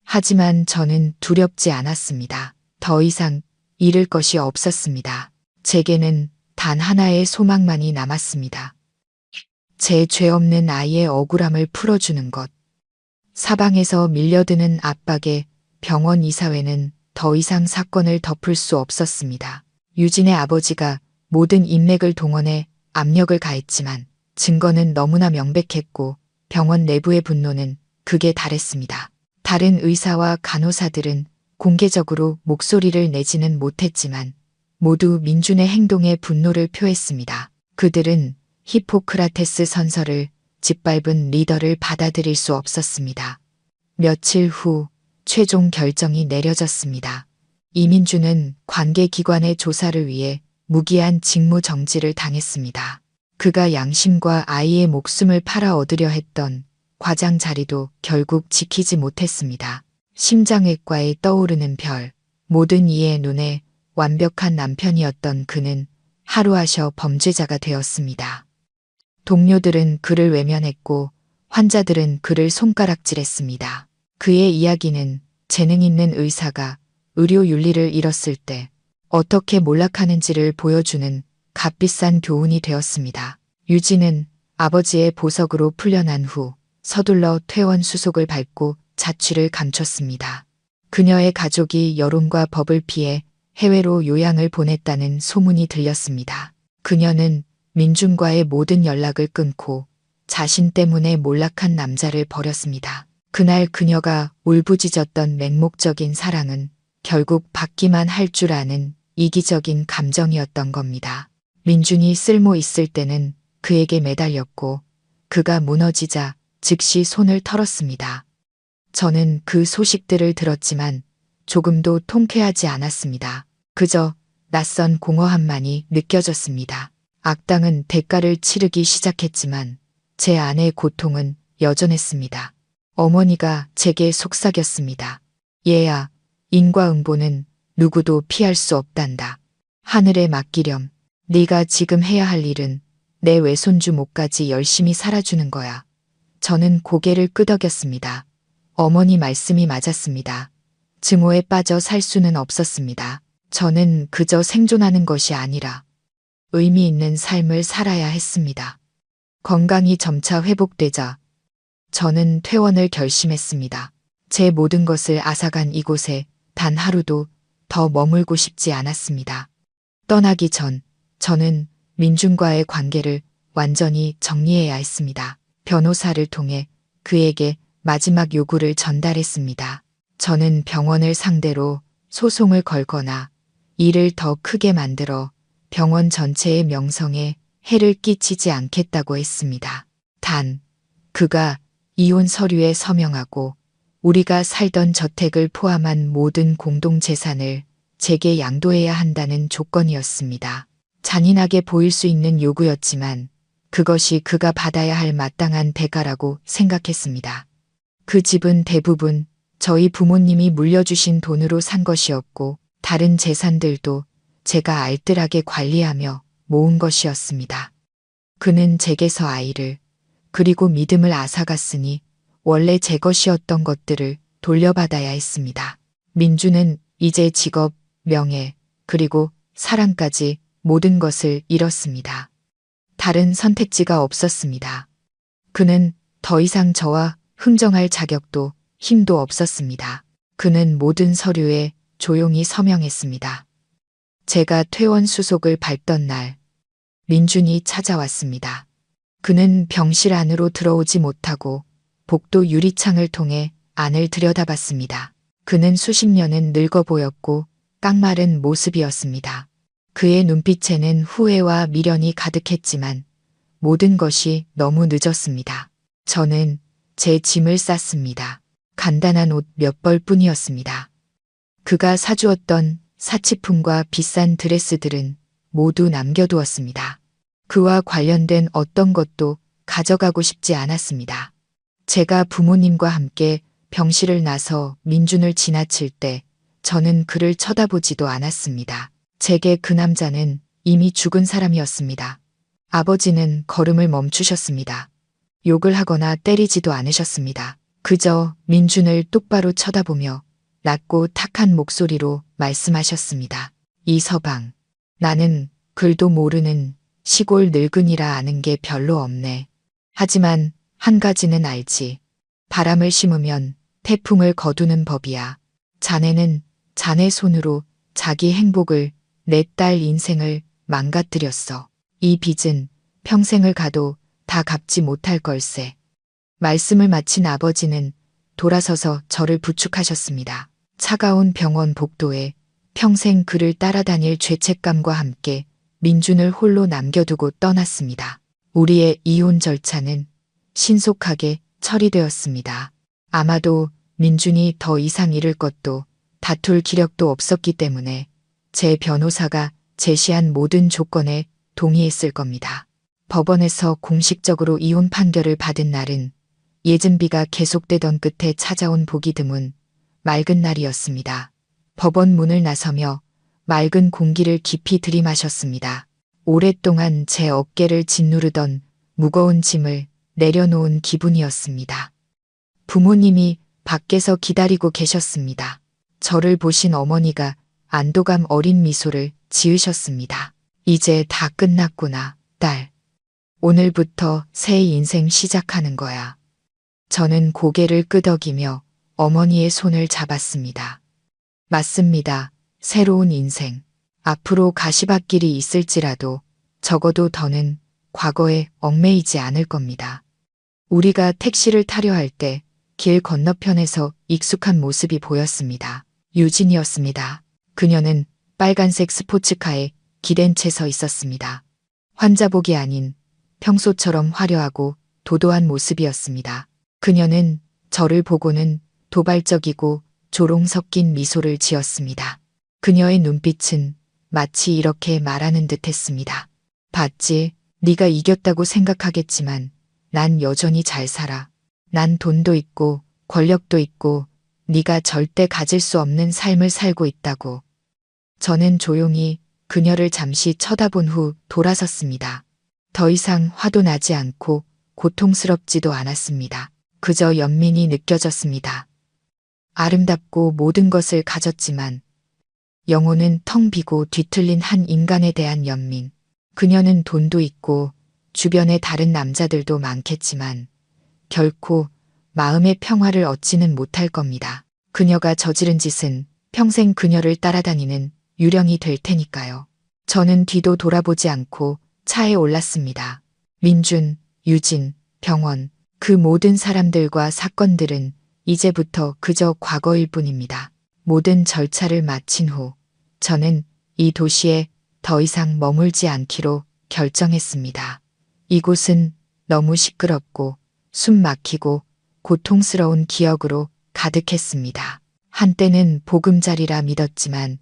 하지만 저는 두렵지 않았습니다. 더 이상 잃을 것이 없었습니다. 제게는 단 하나의 소망만이 남았습니다. 제 죄 없는 아이의 억울함을 풀어주는 것. 사방에서 밀려드는 압박에 병원 이사회는 더 이상 사건을 덮을 수 없었습니다. 유진의 아버지가 모든 인맥을 동원해 압력을 가했지만 증거는 너무나 명백했고 병원 내부의 분노는 극에 달했습니다. 다른 의사와 간호사들은 공개적으로 목소리를 내지는 못했지만 모두 민준의 행동에 분노를 표했습니다. 그들은 히포크라테스 선서를 짓밟은 리더를 받아들일 수 없었습니다. 며칠 후 최종 결정이 내려졌습니다. 이민준은 관계기관의 조사를 위해 무기한 직무 정지를 당했습니다. 그가 양심과 아이의 목숨을 팔아 얻으려 했던 과장 자리도 결국 지키지 못했습니다. 심장외과에 떠오르는 별, 모든 이의 눈에 완벽한 남편이었던 그는 하루아셔 범죄자가 되었습니다. 동료들은 그를 외면했고 환자들은 그를 손가락질했습니다. 그의 이야기는 재능 있는 의사가 의료 윤리를 잃었을 때 어떻게 몰락하는지를 보여주는 값비싼 교훈이 되었습니다. 유진은 아버지의 보석으로 풀려난 후 서둘러 퇴원 수속을 밟고 자취를 감췄습니다. 그녀의 가족이 여론과 법을 피해 해외로 요양을 보냈다는 소문이 들렸습니다. 그녀는 민준과의 모든 연락을 끊고 자신 때문에 몰락한 남자를 버렸습니다. 그날 그녀가 울부짖었던 맹목적인 사랑은 결국 받기만 할 줄 아는 이기적인 감정이었던 겁니다. 민준이 쓸모 있을 때는 그에게 매달렸고 그가 무너지자 즉시 손을 털었습니다. 저는 그 소식들을 들었지만 조금도 통쾌하지 않았습니다. 그저 낯선 공허함만이 느껴졌습니다. 악당은 대가를 치르기 시작했지만 제 안의 고통은 여전했습니다. 어머니가 제게 속삭였습니다. 얘야, 인과응보는 누구도 피할 수 없단다. 하늘에 맡기렴. 네가 지금 해야 할 일은 내 외손주 목까지 열심히 살아주는 거야. 저는 고개를 끄덕였습니다. 어머니 말씀이 맞았습니다. 증오에 빠져 살 수는 없었습니다. 저는 그저 생존하는 것이 아니라 의미 있는 삶을 살아야 했습니다. 건강이 점차 회복되자 저는 퇴원을 결심했습니다. 제 모든 것을 앗아간 이곳에 단 하루도 더 머물고 싶지 않았습니다. 떠나기 전 저는 민준과의 관계를 완전히 정리해야 했습니다. 변호사를 통해 그에게 마지막 요구를 전달했습니다. 저는 병원을 상대로 소송을 걸거나 일을 더 크게 만들어 병원 전체의 명성에 해를 끼치지 않겠다고 했습니다. 단, 그가 이혼 서류에 서명하고 우리가 살던 저택을 포함한 모든 공동재산을 제게 양도해야 한다는 조건이었습니다. 잔인하게 보일 수 있는 요구였지만 그것이 그가 받아야 할 마땅한 대가라고 생각했습니다. 그 집은 대부분 저희 부모님이 물려주신 돈으로 산 것이었고 다른 재산들도 제가 알뜰하게 관리하며 모은 것이었습니다. 그는 제게서 아이를 그리고 믿음을 앗아갔으니 원래 제 것이었던 것들을 돌려받아야 했습니다. 민주는 이제 직업, 명예, 그리고 사랑까지 모든 것을 잃었습니다. 다른 선택지가 없었습니다. 그는 더 이상 저와 흥정할 자격도 힘도 없었습니다. 그는 모든 서류에 조용히 서명했습니다. 제가 퇴원 수속을 밟던 날, 민준이 찾아왔습니다. 그는 병실 안으로 들어오지 못하고 복도 유리창을 통해 안을 들여다봤습니다. 그는 수십 년은 늙어 보였고 깡마른 모습이었습니다. 그의 눈빛에는 후회와 미련이 가득했지만 모든 것이 너무 늦었습니다. 저는 제 짐을 쌌습니다. 간단한 옷 몇 벌뿐이었습니다. 그가 사주었던 사치품과 비싼 드레스들은 모두 남겨두었습니다. 그와 관련된 어떤 것도 가져가고 싶지 않았습니다. 제가 부모님과 함께 병실을 나서 민준을 지나칠 때 저는 그를 쳐다보지도 않았습니다. 제게 그 남자는 이미 죽은 사람이었습니다. 아버지는 걸음을 멈추셨습니다. 욕을 하거나 때리지도 않으셨습니다. 그저 민준을 똑바로 쳐다보며 낮고 탁한 목소리로 말씀하셨습니다. 이서방, 나는 글도 모르는 시골 늙은이라 아는 게 별로 없네. 하지만 한 가지는 알지. 바람을 심으면 태풍을 거두는 법이야. 자네는 자네 손으로 자기 행복을, 내 딸 인생을 망가뜨렸어. 이 빚은 평생을 가도 다 갚지 못할 걸세. 말씀을 마친 아버지는 돌아서서 저를 부축하셨습니다. 차가운 병원 복도에 평생 그를 따라다닐 죄책감과 함께 민준을 홀로 남겨두고 떠났습니다. 우리의 이혼 절차는 신속하게 처리되었습니다. 아마도 민준이 더 이상 잃을 것도 다툴 기력도 없었기 때문에 제 변호사가 제시한 모든 조건에 동의했을 겁니다. 법원에서 공식적으로 이혼 판결을 받은 날은 예진비가 계속되던 끝에 찾아온 보기 드문 맑은 날이었습니다. 법원 문을 나서며 맑은 공기를 깊이 들이마셨습니다. 오랫동안 제 어깨를 짓누르던 무거운 짐을 내려놓은 기분이었습니다. 부모님이 밖에서 기다리고 계셨습니다. 저를 보신 어머니가 안도감 어린 미소를 지으셨습니다. 이제 다 끝났구나, 딸. 오늘부터 새 인생 시작하는 거야. 저는 고개를 끄덕이며 어머니의 손을 잡았습니다. 맞습니다. 새로운 인생. 앞으로 가시밭길이 있을지라도 적어도 더는 과거에 얽매이지 않을 겁니다. 우리가 택시를 타려 할 때 길 건너편에서 익숙한 모습이 보였습니다. 유진이었습니다. 그녀는 빨간색 스포츠카에 기댄 채 서 있었습니다. 환자복이 아닌 평소처럼 화려하고 도도한 모습이었습니다. 그녀는 저를 보고는 도발적이고 조롱 섞인 미소를 지었습니다. 그녀의 눈빛은 마치 이렇게 말하는 듯 했습니다. 봤지? 네가 이겼다고 생각하겠지만 난 여전히 잘 살아. 난 돈도 있고 권력도 있고 네가 절대 가질 수 없는 삶을 살고 있다고. 저는 조용히 그녀를 잠시 쳐다본 후 돌아섰습니다. 더 이상 화도 나지 않고 고통스럽지도 않았습니다. 그저 연민이 느껴졌습니다. 아름답고 모든 것을 가졌지만 영혼은 텅 비고 뒤틀린 한 인간에 대한 연민. 그녀는 돈도 있고 주변에 다른 남자들도 많겠지만 결코 마음의 평화를 얻지는 못할 겁니다. 그녀가 저지른 짓은 평생 그녀를 따라다니는 유령이 될 테니까요. 저는 뒤도 돌아보지 않고 차에 올랐습니다. 민준, 유진, 병원, 그 모든 사람들과 사건들은 이제부터 그저 과거일 뿐입니다. 모든 절차를 마친 후 저는 이 도시에 더 이상 머물지 않기로 결정했습니다. 이곳은 너무 시끄럽고 숨 막히고 고통스러운 기억으로 가득했습니다. 한때는 보금자리라 믿었지만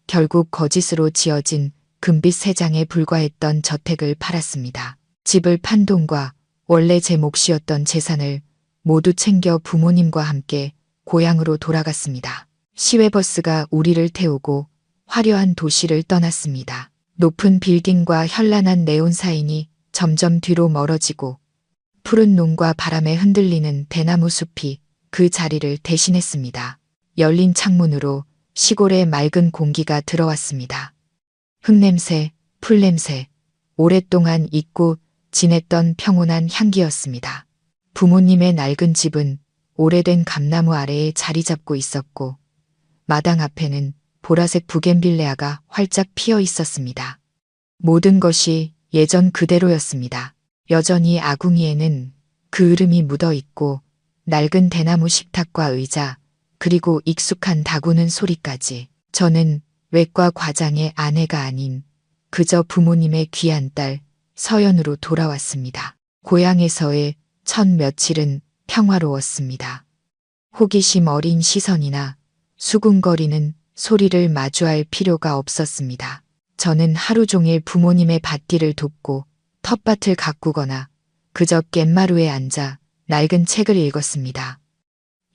결국 거짓으로 지어진 금빛 세 장에 불과했던 저택을 팔았습니다. 집을 판 돈과 원래 제 몫이었던 재산을 모두 챙겨 부모님과 함께 고향으로 돌아갔습니다. 시외버스가 우리를 태우고 화려한 도시를 떠났습니다. 높은 빌딩과 현란한 네온 사인이 점점 뒤로 멀어지고 푸른 논과 바람에 흔들리는 대나무 숲이 그 자리를 대신했습니다. 열린 창문으로 시골의 맑은 공기가 들어왔습니다. 흙냄새, 풀냄새, 오랫동안 잊고 지냈던 평온한 향기였습니다. 부모님의 낡은 집은 오래된 감나무 아래에 자리 잡고 있었고 마당 앞에는 보라색 부겐빌레아가 활짝 피어 있었습니다. 모든 것이 예전 그대로였습니다. 여전히 아궁이에는 그 으름이 묻어 있고 낡은 대나무 식탁과 의자, 그리고 익숙한 다구는 소리까지. 저는 외과 과장의 아내가 아닌 그저 부모님의 귀한 딸 서연으로 돌아왔습니다. 고향에서의 첫 며칠은 평화로웠습니다. 호기심 어린 시선이나 수군거리는 소리를 마주할 필요가 없었습니다. 저는 하루 종일 부모님의 밭일을 돕고 텃밭을 가꾸거나 그저 갯마루에 앉아 낡은 책을 읽었습니다.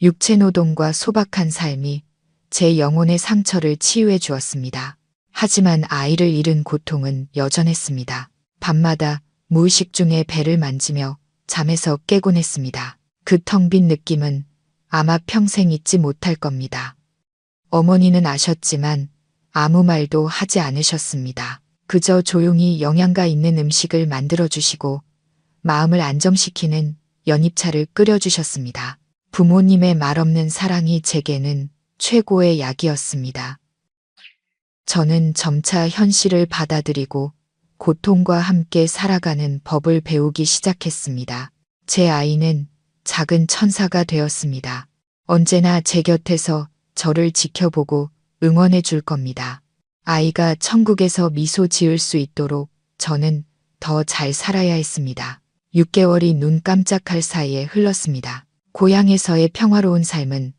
육체노동과 소박한 삶이 제 영혼의 상처를 치유해 주었습니다. 하지만 아이를 잃은 고통은 여전했습니다. 밤마다 무의식 중에 배를 만지며 잠에서 깨곤 했습니다. 그 텅 빈 느낌은 아마 평생 잊지 못할 겁니다. 어머니는 아셨지만 아무 말도 하지 않으셨습니다. 그저 조용히 영양가 있는 음식을 만들어주시고 마음을 안정시키는 연잎차를 끓여주셨습니다. 부모님의 말없는 사랑이 제게는 최고의 약이었습니다. 저는 점차 현실을 받아들이고 고통과 함께 살아가는 법을 배우기 시작했습니다. 제 아이는 작은 천사가 되었습니다. 언제나 제 곁에서 저를 지켜보고 응원해 줄 겁니다. 아이가 천국에서 미소 지을 수 있도록 저는 더 잘 살아야 했습니다. 6개월이 눈 깜짝할 사이에 흘렀습니다. 고향에서의 평화로운 삶은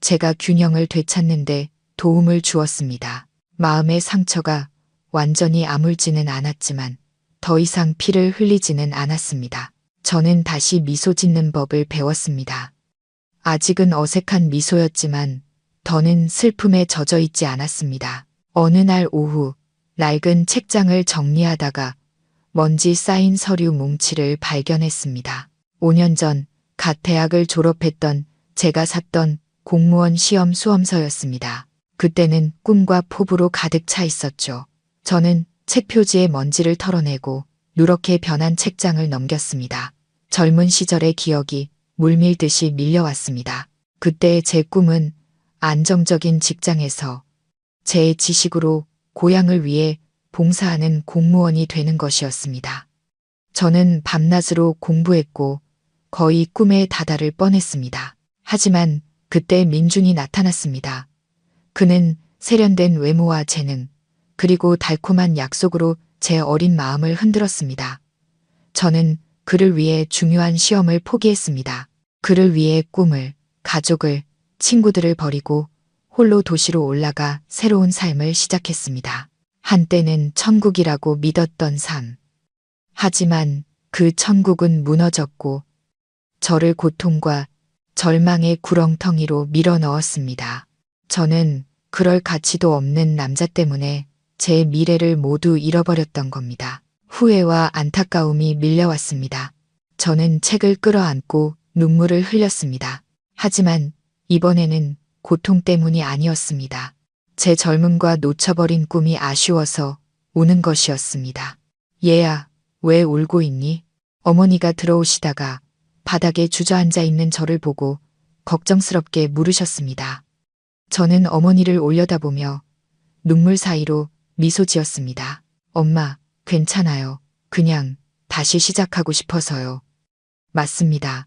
제가 균형을 되찾는데 도움을 주었습니다. 마음의 상처가 완전히 아물지는 않았지만 더 이상 피를 흘리지는 않았습니다. 저는 다시 미소 짓는 법을 배웠습니다. 아직은 어색한 미소였지만 더는 슬픔에 젖어 있지 않았습니다. 어느 날 오후 낡은 책장을 정리하다가 먼지 쌓인 서류 뭉치를 발견했습니다. 5년 전 갓 대학을 졸업했던 제가 샀던 공무원 시험 수험서였습니다. 그때는 꿈과 포부로 가득 차 있었죠. 저는 책 표지에 먼지를 털어내고 누렇게 변한 책장을 넘겼습니다. 젊은 시절의 기억이 물밀듯이 밀려왔습니다. 그때의 제 꿈은 안정적인 직장에서 제 지식으로 고향을 위해 봉사하는 공무원이 되는 것이었습니다. 저는 밤낮으로 공부했고 거의 꿈에 다다를 뻔했습니다. 하지만 그때 민준이 나타났습니다. 그는 세련된 외모와 재능, 그리고 달콤한 약속으로 제 어린 마음을 흔들었습니다. 저는 그를 위해 중요한 시험을 포기했습니다. 그를 위해 꿈을, 가족을, 친구들을 버리고 홀로 도시로 올라가 새로운 삶을 시작했습니다. 한때는 천국이라고 믿었던 삶. 하지만 그 천국은 무너졌고 저를 고통과 절망의 구렁텅이로 밀어 넣었습니다. 저는 그럴 가치도 없는 남자 때문에 제 미래를 모두 잃어버렸던 겁니다. 후회와 안타까움이 밀려왔습니다. 저는 책을 끌어안고 눈물을 흘렸습니다. 하지만 이번에는 고통 때문이 아니었습니다. 제 젊음과 놓쳐버린 꿈이 아쉬워서 우는 것이었습니다. 얘야, 왜 울고 있니? 어머니가 들어오시다가 바닥에 주저앉아 있는 저를 보고 걱정스럽게 물으셨습니다. 저는 어머니를 올려다보며 눈물 사이로 미소 지었습니다. 엄마, 괜찮아요. 그냥 다시 시작하고 싶어서요. 맞습니다.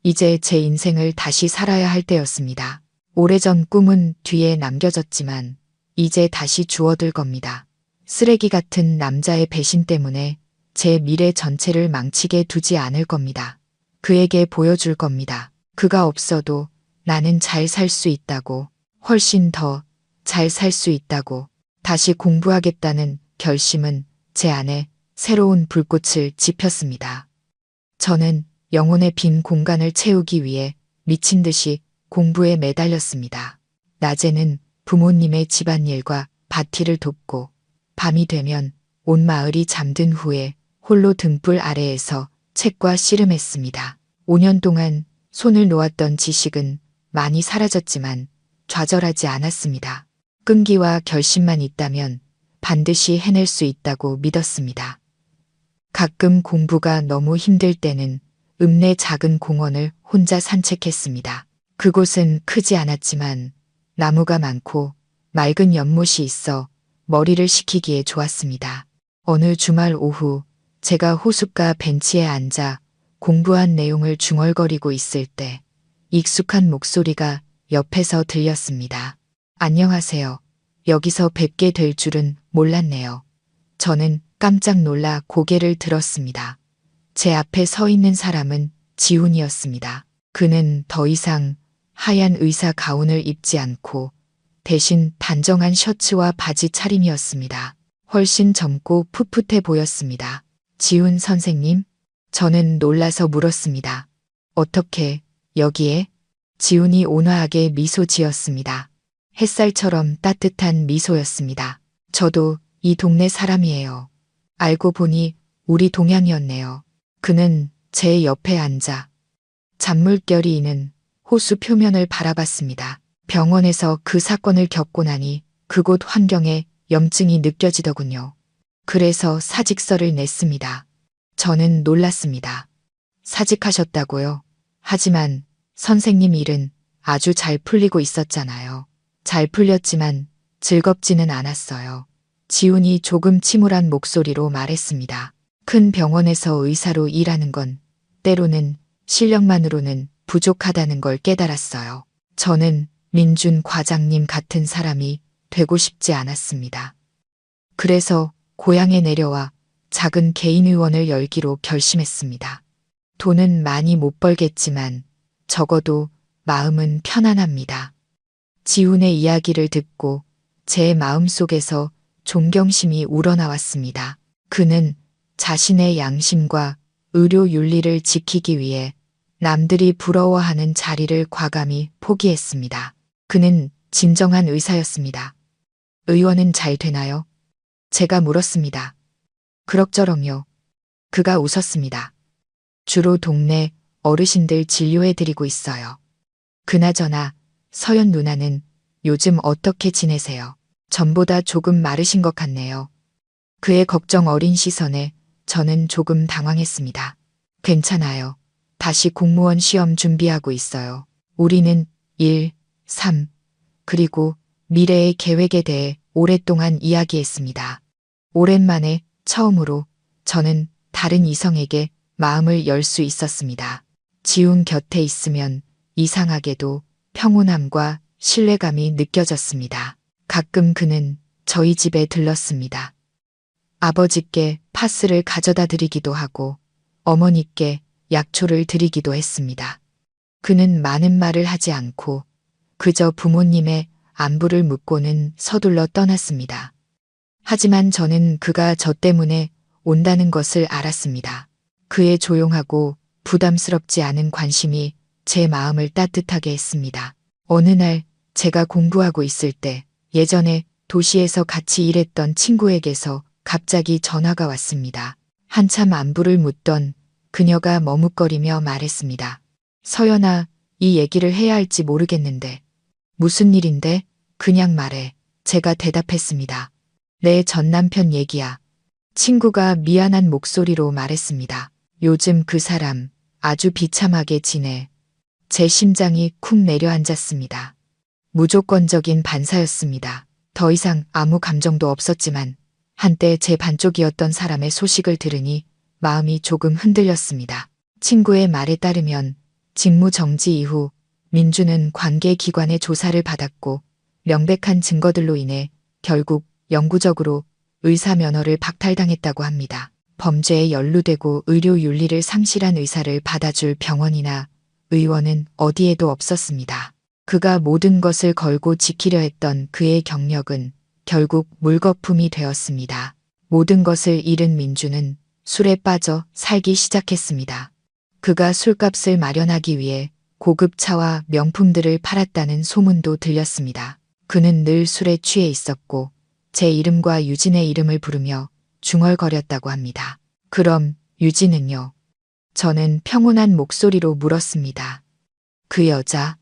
이제 제 인생을 다시 살아야 할 때였습니다. 오래전 꿈은 뒤에 남겨졌지만 이제 다시 주워들 겁니다. 쓰레기 같은 남자의 배신 때문에 제 미래 전체를 망치게 두지 않을 겁니다. 그에게 보여줄 겁니다. 그가 없어도 나는 잘 살 수 있다고, 훨씬 더 잘 살 수 있다고. 다시 공부하겠다는 결심은 제 안에 새로운 불꽃을 지폈습니다. 저는 영혼의 빈 공간을 채우기 위해 미친 듯이 공부에 매달렸습니다. 낮에는 부모님의 집안일과 밭일을 돕고 밤이 되면 온 마을이 잠든 후에 홀로 등불 아래에서 책과 씨름했습니다. 5년 동안 손을 놓았던 지식은 많이 사라졌지만 좌절하지 않았습니다. 끈기와 결심만 있다면 반드시 해낼 수 있다고 믿었습니다. 가끔 공부가 너무 힘들 때는 읍내 작은 공원을 혼자 산책했습니다. 그곳은 크지 않았지만 나무가 많고 맑은 연못이 있어 머리를 식히기에 좋았습니다. 어느 주말 오후 제가 호숫가 벤치에 앉아 공부한 내용을 중얼거리고 있을 때 익숙한 목소리가 옆에서 들렸습니다. 안녕하세요. 여기서 뵙게 될 줄은 몰랐네요. 저는 깜짝 놀라 고개를 들었습니다. 제 앞에 서 있는 사람은 지훈이었습니다. 그는 더 이상 하얀 의사 가운을 입지 않고 대신 단정한 셔츠와 바지 차림이었습니다. 훨씬 젊고 풋풋해 보였습니다. 지훈 선생님? 저는 놀라서 물었습니다. 어떻게 여기에? 지훈이 온화하게 미소 지었습니다. 햇살처럼 따뜻한 미소였습니다. 저도 이 동네 사람이에요. 알고 보니 우리 동양이었네요. 그는 제 옆에 앉아 잔물결이 이는 호수 표면을 바라봤습니다. 병원에서 그 사건을 겪고 나니 그곳 환경에 염증이 느껴지더군요. 그래서 사직서를 냈습니다. 저는 놀랐습니다. 사직하셨다고요? 하지만 선생님 일은 아주 잘 풀리고 있었잖아요. 잘 풀렸지만 즐겁지는 않았어요. 지훈이 조금 침울한 목소리로 말했습니다. 큰 병원에서 의사로 일하는 건 때로는 실력만으로는 부족하다는 걸 깨달았어요. 저는 민준 과장님 같은 사람이 되고 싶지 않았습니다. 그래서 고향에 내려와 작은 개인의원을 열기로 결심했습니다. 돈은 많이 못 벌겠지만 적어도 마음은 편안합니다. 지훈의 이야기를 듣고 제 마음속에서 존경심이 우러나왔습니다. 그는 자신의 양심과 의료 윤리를 지키기 위해 남들이 부러워하는 자리를 과감히 포기했습니다. 그는 진정한 의사였습니다. 의원은 잘 되나요? 제가 물었습니다. 그럭저럭요. 그가 웃었습니다. 주로 동네 어르신들 진료해드리고 있어요. 그나저나 서연 누나는 요즘 어떻게 지내세요? 전보다 조금 마르신 것 같네요. 그의 걱정 어린 시선에 저는 조금 당황했습니다. 괜찮아요. 다시 공무원 시험 준비하고 있어요. 우리는 1, 3, 그리고 미래의 계획에 대해 오랫동안 이야기했습니다. 오랜만에 처음으로 저는 다른 이성에게 마음을 열 수 있었습니다. 지훈 곁에 있으면 이상하게도 평온함과 신뢰감이 느껴졌습니다. 가끔 그는 저희 집에 들렀습니다. 아버지께 파스를 가져다 드리기도 하고 어머니께 약초를 드리기도 했습니다. 그는 많은 말을 하지 않고 그저 부모님의 안부를 묻고는 서둘러 떠났습니다. 하지만 저는 그가 저 때문에 온다는 것을 알았습니다. 그의 조용하고 부담스럽지 않은 관심이 제 마음을 따뜻하게 했습니다. 어느 날 제가 공부하고 있을 때 예전에 도시에서 같이 일했던 친구에게서 갑자기 전화가 왔습니다. 한참 안부를 묻던 그녀가 머뭇거리며 말했습니다. 서연아, 이 얘기를 해야 할지 모르겠는데. 무슨 일인데? 그냥 말해. 제가 대답했습니다. 내 전 남편 얘기야. 친구가 미안한 목소리로 말했습니다. 요즘 그 사람 아주 비참하게 지내. 제 심장이 쿵 내려앉았습니다. 무조건적인 반사였습니다. 더 이상 아무 감정도 없었지만 한때 제 반쪽이었던 사람의 소식을 들으니 마음이 조금 흔들렸습니다. 친구의 말에 따르면 직무 정지 이후 민주는 관계기관의 조사를 받았고 명백한 증거들로 인해 결국 영구적으로 의사 면허를 박탈당했다고 합니다. 범죄에 연루되고 의료 윤리를 상실한 의사를 받아줄 병원이나 의원은 어디에도 없었습니다. 그가 모든 것을 걸고 지키려 했던 그의 경력은 결국 물거품이 되었습니다. 모든 것을 잃은 민주는 술에 빠져 살기 시작했습니다. 그가 술값을 마련하기 위해 고급 차와 명품들을 팔았다는 소문도 들렸습니다. 그는 늘 술에 취해 있었고 제 이름과 유진의 이름을 부르며 중얼거렸다고 합니다. 그럼 유진은요? 저는 평온한 목소리로 물었습니다. 그 여자?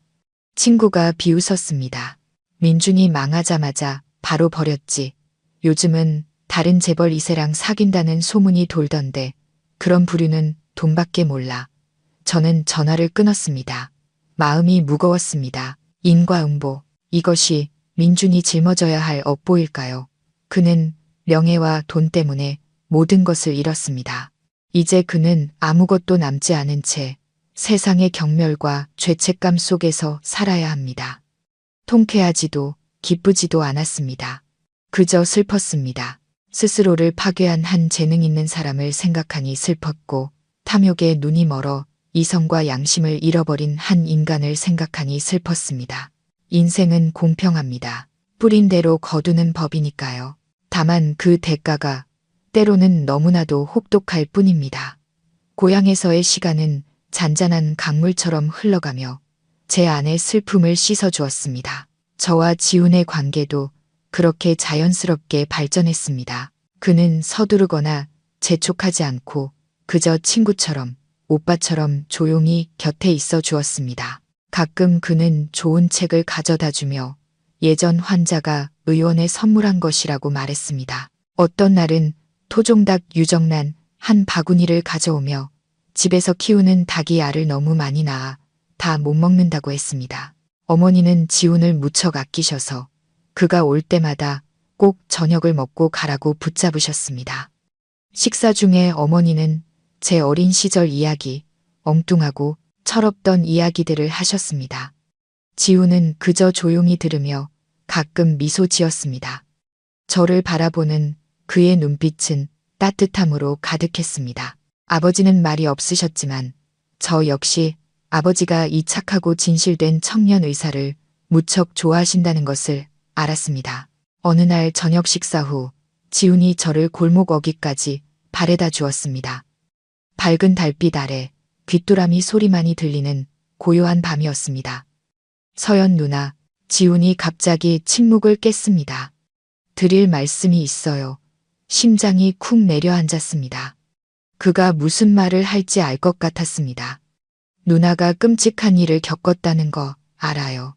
친구가 비웃었습니다. 민준이 망하자마자 바로 버렸지. 요즘은 다른 재벌 2세랑 사귄다는 소문이 돌던데 그런 부류는 돈밖에 몰라. 저는 전화를 끊었습니다. 마음이 무거웠습니다. 인과응보. 이것이 민준이 짊어져야 할 업보일까요? 그는 명예와 돈 때문에 모든 것을 잃었습니다. 이제 그는 아무것도 남지 않은 채 세상의 경멸과 죄책감 속에서 살아야 합니다. 통쾌하지도 기쁘지도 않았습니다. 그저 슬펐습니다. 스스로를 파괴한 한 재능 있는 사람을 생각하니 슬펐고 탐욕에 눈이 멀어 이성과 양심을 잃어버린 한 인간을 생각하니 슬펐습니다. 인생은 공평합니다. 뿌린 대로 거두는 법이니까요. 다만 그 대가가 때로는 너무나도 혹독할 뿐입니다. 고향에서의 시간은 잔잔한 강물처럼 흘러가며 제 안의 슬픔을 씻어주었습니다. 저와 지훈의 관계도 그렇게 자연스럽게 발전했습니다. 그는 서두르거나 재촉하지 않고 그저 친구처럼 오빠처럼 조용히 곁에 있어 주었습니다. 가끔 그는 좋은 책을 가져다 주며 예전 환자가 의원에 선물한 것이라고 말했습니다. 어떤 날은 토종닭 유정란 한 바구니를 가져오며 집에서 키우는 닭이 알을 너무 많이 낳아 다 못 먹는다고 했습니다. 어머니는 지훈을 무척 아끼셔서 그가 올 때마다 꼭 저녁을 먹고 가라고 붙잡으셨습니다. 식사 중에 어머니는 제 어린 시절 이야기, 엉뚱하고 철없던 이야기들을 하셨습니다. 지훈은 그저 조용히 들으며 가끔 미소 지었습니다. 저를 바라보는 그의 눈빛은 따뜻함으로 가득했습니다. 아버지는 말이 없으셨지만 저 역시 아버지가 이 착하고 진실된 청년 의사를 무척 좋아하신다는 것을 알았습니다. 어느 날 저녁 식사 후 지훈이 저를 골목 어귀까지 바래다 주었습니다. 밝은 달빛 아래 귀뚜라미 소리만이 들리는 고요한 밤이었습니다. 서연 누나, 지훈이 갑자기 침묵을 깼습니다. 드릴 말씀이 있어요. 심장이 쿵 내려앉았습니다. 그가 무슨 말을 할지 알 것 같았습니다. 누나가 끔찍한 일을 겪었다는 거 알아요.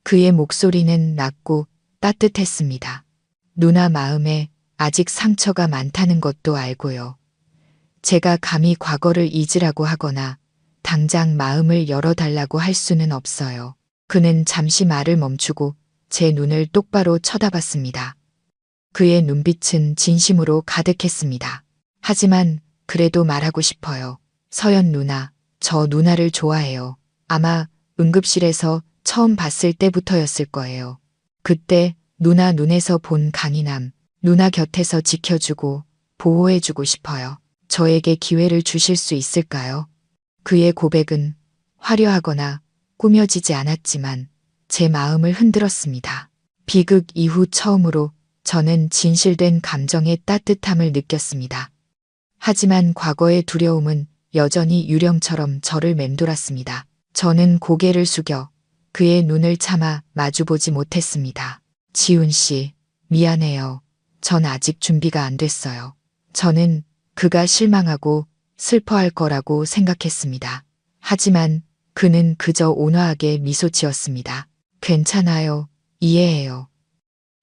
그의 목소리는 낮고 따뜻했습니다. 누나 마음에 아직 상처가 많다는 것도 알고요. 제가 감히 과거를 잊으라고 하거나 당장 마음을 열어달라고 할 수는 없어요. 그는 잠시 말을 멈추고 제 눈을 똑바로 쳐다봤습니다. 그의 눈빛은 진심으로 가득했습니다. 하지만 그래도 말하고 싶어요. 서연 누나, 저 누나를 좋아해요. 아마 응급실에서 처음 봤을 때부터였을 거예요. 그때 누나 눈에서 본 강인함, 누나 곁에서 지켜주고 보호해주고 싶어요. 저에게 기회를 주실 수 있을까요? 그의 고백은 화려하거나 꾸며지지 않았지만 제 마음을 흔들었습니다. 비극 이후 처음으로 저는 진실된 감정의 따뜻함을 느꼈습니다. 하지만 과거의 두려움은 여전히 유령처럼 저를 맴돌았습니다. 저는 고개를 숙여 그의 눈을 차마 마주보지 못했습니다. 지훈 씨, 미안해요. 전 아직 준비가 안 됐어요. 저는 그가 실망하고 슬퍼할 거라고 생각했습니다. 하지만 그는 그저 온화하게 미소 지었습니다. 괜찮아요. 이해해요.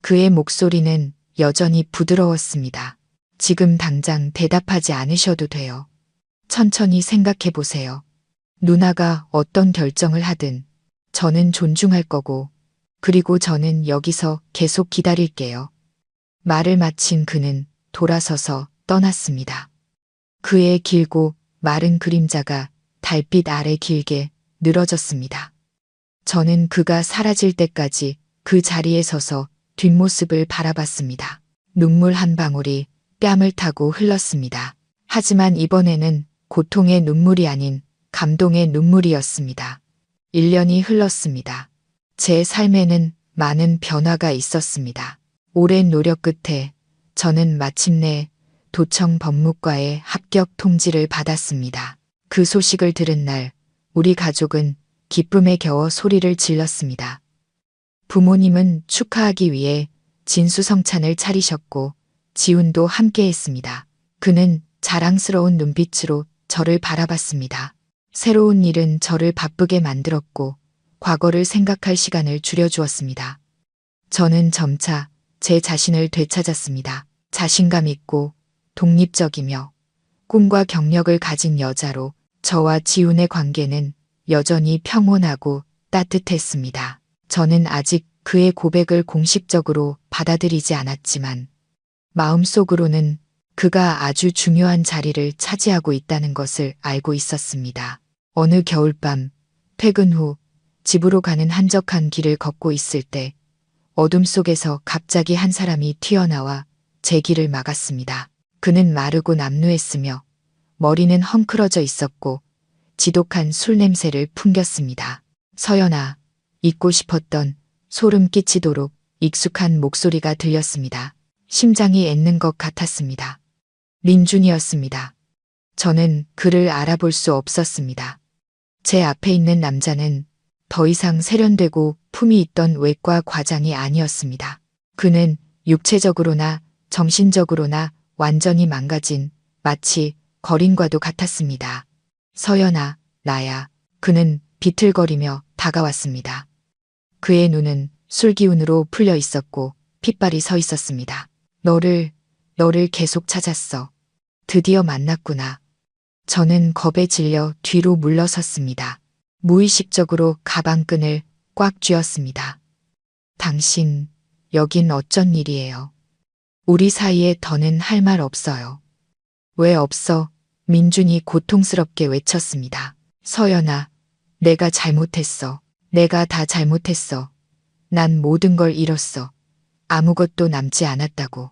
그의 목소리는 여전히 부드러웠습니다. 지금 당장 대답하지 않으셔도 돼요. 천천히 생각해 보세요. 누나가 어떤 결정을 하든 저는 존중할 거고, 그리고 저는 여기서 계속 기다릴게요. 말을 마친 그는 돌아서서 떠났습니다. 그의 길고 마른 그림자가 달빛 아래 길게 늘어졌습니다. 저는 그가 사라질 때까지 그 자리에 서서 뒷모습을 바라봤습니다. 눈물 한 방울이 뺨을 타고 흘렀습니다. 하지만 이번에는 고통의 눈물이 아닌 감동의 눈물이었습니다. 1년이 흘렀습니다. 제 삶에는 많은 변화가 있었습니다. 오랜 노력 끝에 저는 마침내 도청 법무과의 합격 통지를 받았습니다. 그 소식을 들은 날 우리 가족은 기쁨에 겨워 소리를 질렀습니다. 부모님은 축하하기 위해 진수성찬을 차리셨고 지훈도 함께했습니다. 그는 자랑스러운 눈빛으로 저를 바라봤습니다. 새로운 일은 저를 바쁘게 만들었고 과거를 생각할 시간을 줄여주었습니다. 저는 점차 제 자신을 되찾았습니다. 자신감 있고 독립적이며 꿈과 경력을 가진 여자로 저와 지훈의 관계는 여전히 평온하고 따뜻했습니다. 저는 아직 그의 고백을 공식적으로 받아들이지 않았지만 마음속으로는 그가 아주 중요한 자리를 차지하고 있다는 것을 알고 있었습니다. 어느 겨울밤 퇴근 후 집으로 가는 한적한 길을 걷고 있을 때 어둠 속에서 갑자기 한 사람이 튀어나와 제 길을 막았습니다. 그는 마르고 남루했으며 머리는 헝클어져 있었고 지독한 술 냄새를 풍겼습니다. 서연아, 잊고 싶었던 소름 끼치도록 익숙한 목소리가 들렸습니다. 심장이 ඈ는 것 같았습니다. 민준이었습니다. 저는 그를 알아볼 수 없었습니다. 제 앞에 있는 남자는 더 이상 세련되고 품이 있던 외과 과장이 아니었습니다. 그는 육체적으로나 정신적으로나 완전히 망가진 마치 거린과도 같았습니다. 서연아, 나야. 그는 비틀거리며 다가왔습니다. 그의 눈은 술기운으로 풀려 있었고 핏발이 서 있었습니다. 너를 계속 찾았어. 드디어 만났구나. 저는 겁에 질려 뒤로 물러섰습니다. 무의식적으로 가방끈을 꽉 쥐었습니다. 당신, 여긴 어쩐 일이에요? 우리 사이에 더는 할 말 없어요. 왜 없어? 민준이 고통스럽게 외쳤습니다. 서연아, 내가 잘못했어. 내가 다 잘못했어. 난 모든 걸 잃었어. 아무것도 남지 않았다고.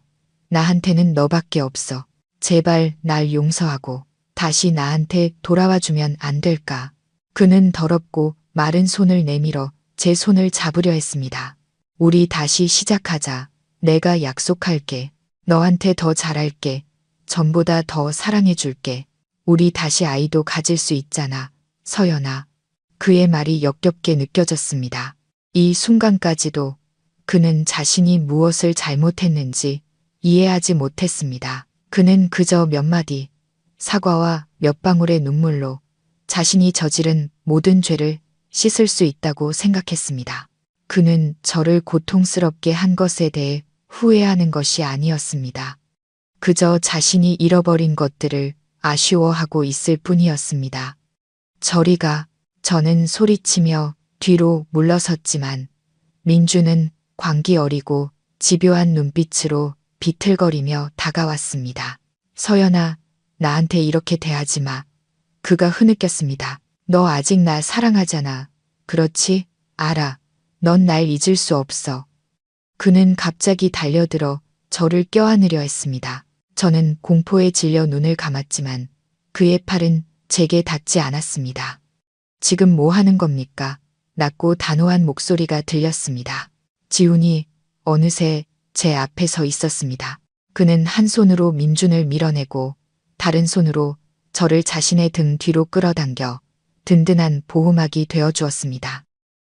나한테는 너밖에 없어. 제발 날 용서하고 다시 나한테 돌아와 주면 안 될까? 그는 더럽고 마른 손을 내밀어 제 손을 잡으려 했습니다. 우리 다시 시작하자. 내가 약속할게. 너한테 더 잘할게. 전보다 더 사랑해줄게. 우리 다시 아이도 가질 수 있잖아. 서연아. 그의 말이 역겹게 느껴졌습니다. 이 순간까지도 그는 자신이 무엇을 잘못했는지 이해하지 못했습니다. 그는 그저 몇 마디 사과와 몇 방울의 눈물로 자신이 저지른 모든 죄를 씻을 수 있다고 생각했습니다. 그는 저를 고통스럽게 한 것에 대해 후회하는 것이 아니었습니다. 그저 자신이 잃어버린 것들을 아쉬워하고 있을 뿐이었습니다. 저리 가. 저는 소리치며 뒤로 물러섰지만 민주는 광기 어리고 집요한 눈빛으로 비틀거리며 다가왔습니다. 서연아, 나한테 이렇게 대하지 마. 그가 흐느꼈습니다. 너 아직 나 사랑하잖아. 그렇지? 알아. 넌 날 잊을 수 없어. 그는 갑자기 달려들어 저를 껴안으려 했습니다. 저는 공포에 질려 눈을 감았지만 그의 팔은 제게 닿지 않았습니다. 지금 뭐 하는 겁니까? 낮고 단호한 목소리가 들렸습니다. 지훈이 어느새 제 앞에 서 있었습니다. 그는 한 손으로 민준을 밀어내고 다른 손으로 저를 자신의 등 뒤로 끌어당겨 든든한 보호막이 되어주었습니다.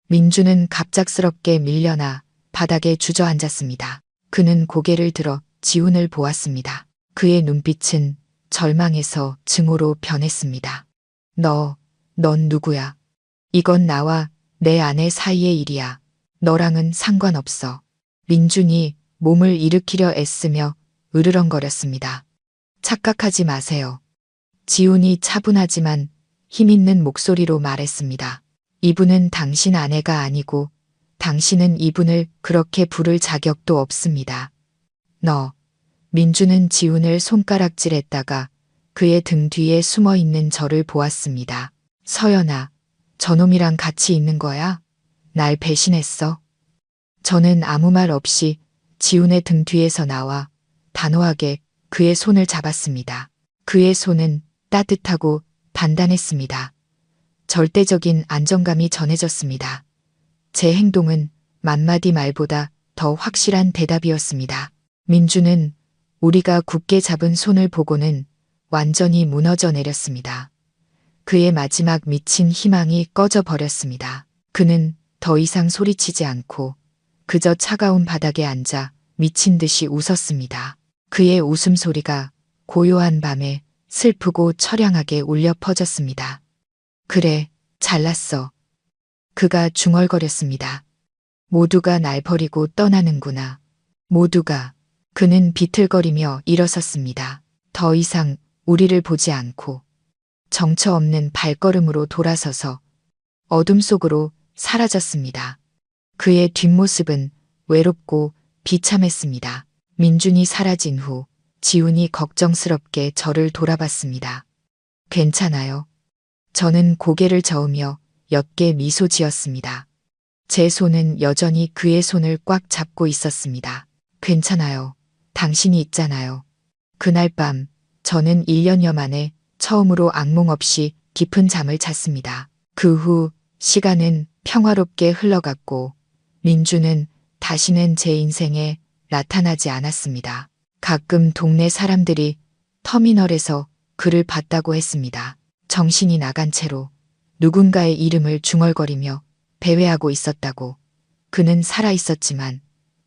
민준은 갑작스럽게 밀려나 바닥에 주저앉았습니다. 그는 고개를 들어 지훈을 보았습니다. 그의 눈빛은 절망에서 증오로 변했습니다. 넌 누구야? 이건 나와 내 아내 사이의 일이야. 너랑은 상관없어. 민준이 몸을 일으키려 애쓰며 으르렁거렸습니다. 착각하지 마세요. 지훈이 차분하지만 힘있는 목소리로 말했습니다. 이분은 당신 아내가 아니고 당신은 이분을 그렇게 부를 자격도 없습니다. 민준은 지훈을 손가락질했다가 그의 등 뒤에 숨어 있는 저를 보았습니다. 서연아, 저놈이랑 같이 있는 거야? 날 배신했어? 저는 아무 말 없이 지훈의 등 뒤에서 나와 단호하게 그의 손을 잡았습니다. 그의 손은 따뜻하고 단단했습니다. 절대적인 안정감이 전해졌습니다. 제 행동은 맘마디 말보다 더 확실한 대답이었습니다. 민주는 우리가 굳게 잡은 손을 보고는 완전히 무너져 내렸습니다. 그의 마지막 미친 희망이 꺼져 버렸습니다. 그는 더 이상 소리치지 않고 그저 차가운 바닥에 앉아 미친 듯이 웃었습니다. 그의 웃음소리가 고요한 밤에 슬프고 처량하게 울려 퍼졌습니다. 그래, 잘났어. 그가 중얼거렸습니다. 모두가 날 버리고 떠나는구나. 모두가. 그는 비틀거리며 일어섰습니다. 더 이상 우리를 보지 않고 정처 없는 발걸음으로 돌아서서 어둠 속으로 사라졌습니다. 그의 뒷모습은 외롭고 비참했습니다. 민준이 사라진 후 지훈이 걱정스럽게 저를 돌아봤습니다. 괜찮아요. 저는 고개를 저으며 옅게 미소 지었습니다. 제 손은 여전히 그의 손을 꽉 잡고 있었습니다. 괜찮아요. 당신이 있잖아요. 그날 밤 저는 1년여 만에 처음으로 악몽 없이 깊은 잠을 잤습니다. 그 후 시간은 평화롭게 흘러갔고 민주는 다시는 제 인생에 나타나지 않았습니다. 가끔 동네 사람들이 터미널에서 그를 봤다고 했습니다. 정신이 나간 채로 누군가의 이름을 중얼거리며 배회하고 있었다고. 그는 살아 있었지만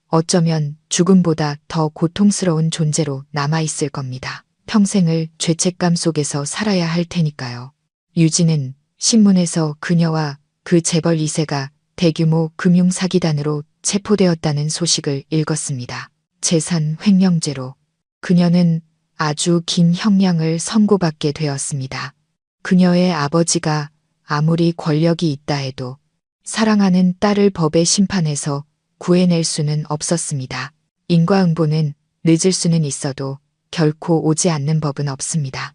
어쩌면 죽음보다 더 고통스러운 존재로 남아있을 겁니다. 평생을 죄책감 속에서 살아야 할 테니까요. 유진은 신문에서 그녀와 그 재벌 2세가 대규모 금융사기단으로 체포되었다는 소식을 읽었습니다. 재산 횡령죄로 그녀는 아주 긴 형량을 선고받게 되었습니다. 그녀의 아버지가 아무리 권력이 있다 해도 사랑하는 딸을 법의 심판에서 구해낼 수는 없었습니다. 인과응보는 늦을 수는 있어도 결코 오지 않는 법은 없습니다.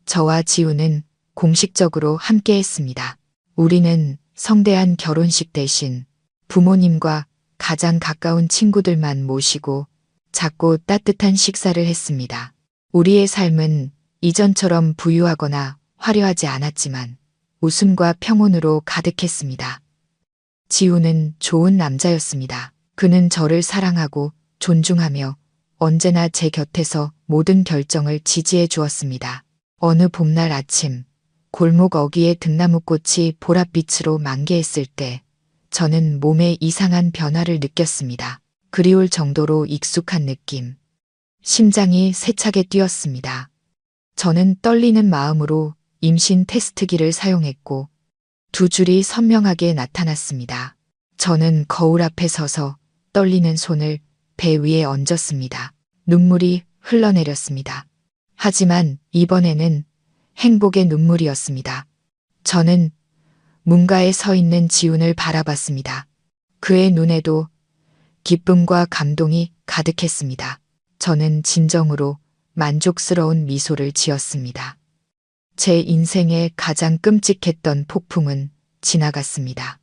저와 지우는 공식적으로 함께했습니다. 우리는 성대한 결혼식 대신 부모님과 가장 가까운 친구들만 모시고 작고 따뜻한 식사를 했습니다. 우리의 삶은 이전처럼 부유하거나 화려하지 않았지만 웃음과 평온으로 가득했습니다. 지우는 좋은 남자였습니다. 그는 저를 사랑하고 존중하며 언제나 제 곁에서 모든 결정을 지지해 주었습니다. 어느 봄날 아침, 골목 어귀의 등나무꽃이 보랏빛으로 만개했을 때 저는 몸에 이상한 변화를 느꼈습니다. 그리울 정도로 익숙한 느낌. 심장이 세차게 뛰었습니다. 저는 떨리는 마음으로 임신 테스트기를 사용했고 2줄이 선명하게 나타났습니다. 저는 거울 앞에 서서 떨리는 손을 배 위에 얹었습니다. 눈물이 흘러내렸습니다. 하지만 이번에는 행복의 눈물이었습니다. 저는 문가에 서 있는 지훈을 바라봤습니다. 그의 눈에도 기쁨과 감동이 가득했습니다. 저는 진정으로 만족스러운 미소를 지었습니다. 제 인생의 가장 끔찍했던 폭풍은 지나갔습니다.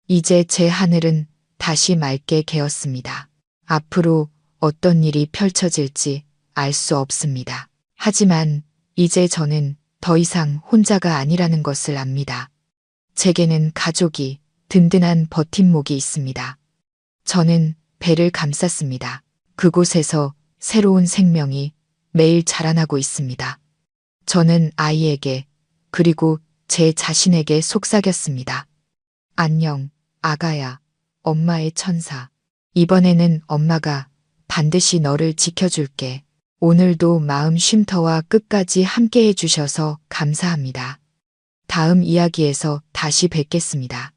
이제 제 하늘은 다시 맑게 개었습니다. 앞으로 어떤 일이 펼쳐질지 알 수 없습니다. 하지만 이제 저는 더 이상 혼자가 아니라는 것을 압니다. 제게는 가족이, 든든한 버팀목이 있습니다. 저는 배를 감쌌습니다. 그곳에서 새로운 생명이 매일 자라나고 있습니다. 저는 아이에게 그리고 제 자신에게 속삭였습니다. 안녕, 아가야, 엄마의 천사. 이번에는 엄마가 반드시 너를 지켜줄게. 오늘도 마음 쉼터와 끝까지 함께 해주셔서 감사합니다. 다음 이야기에서 다시 뵙겠습니다.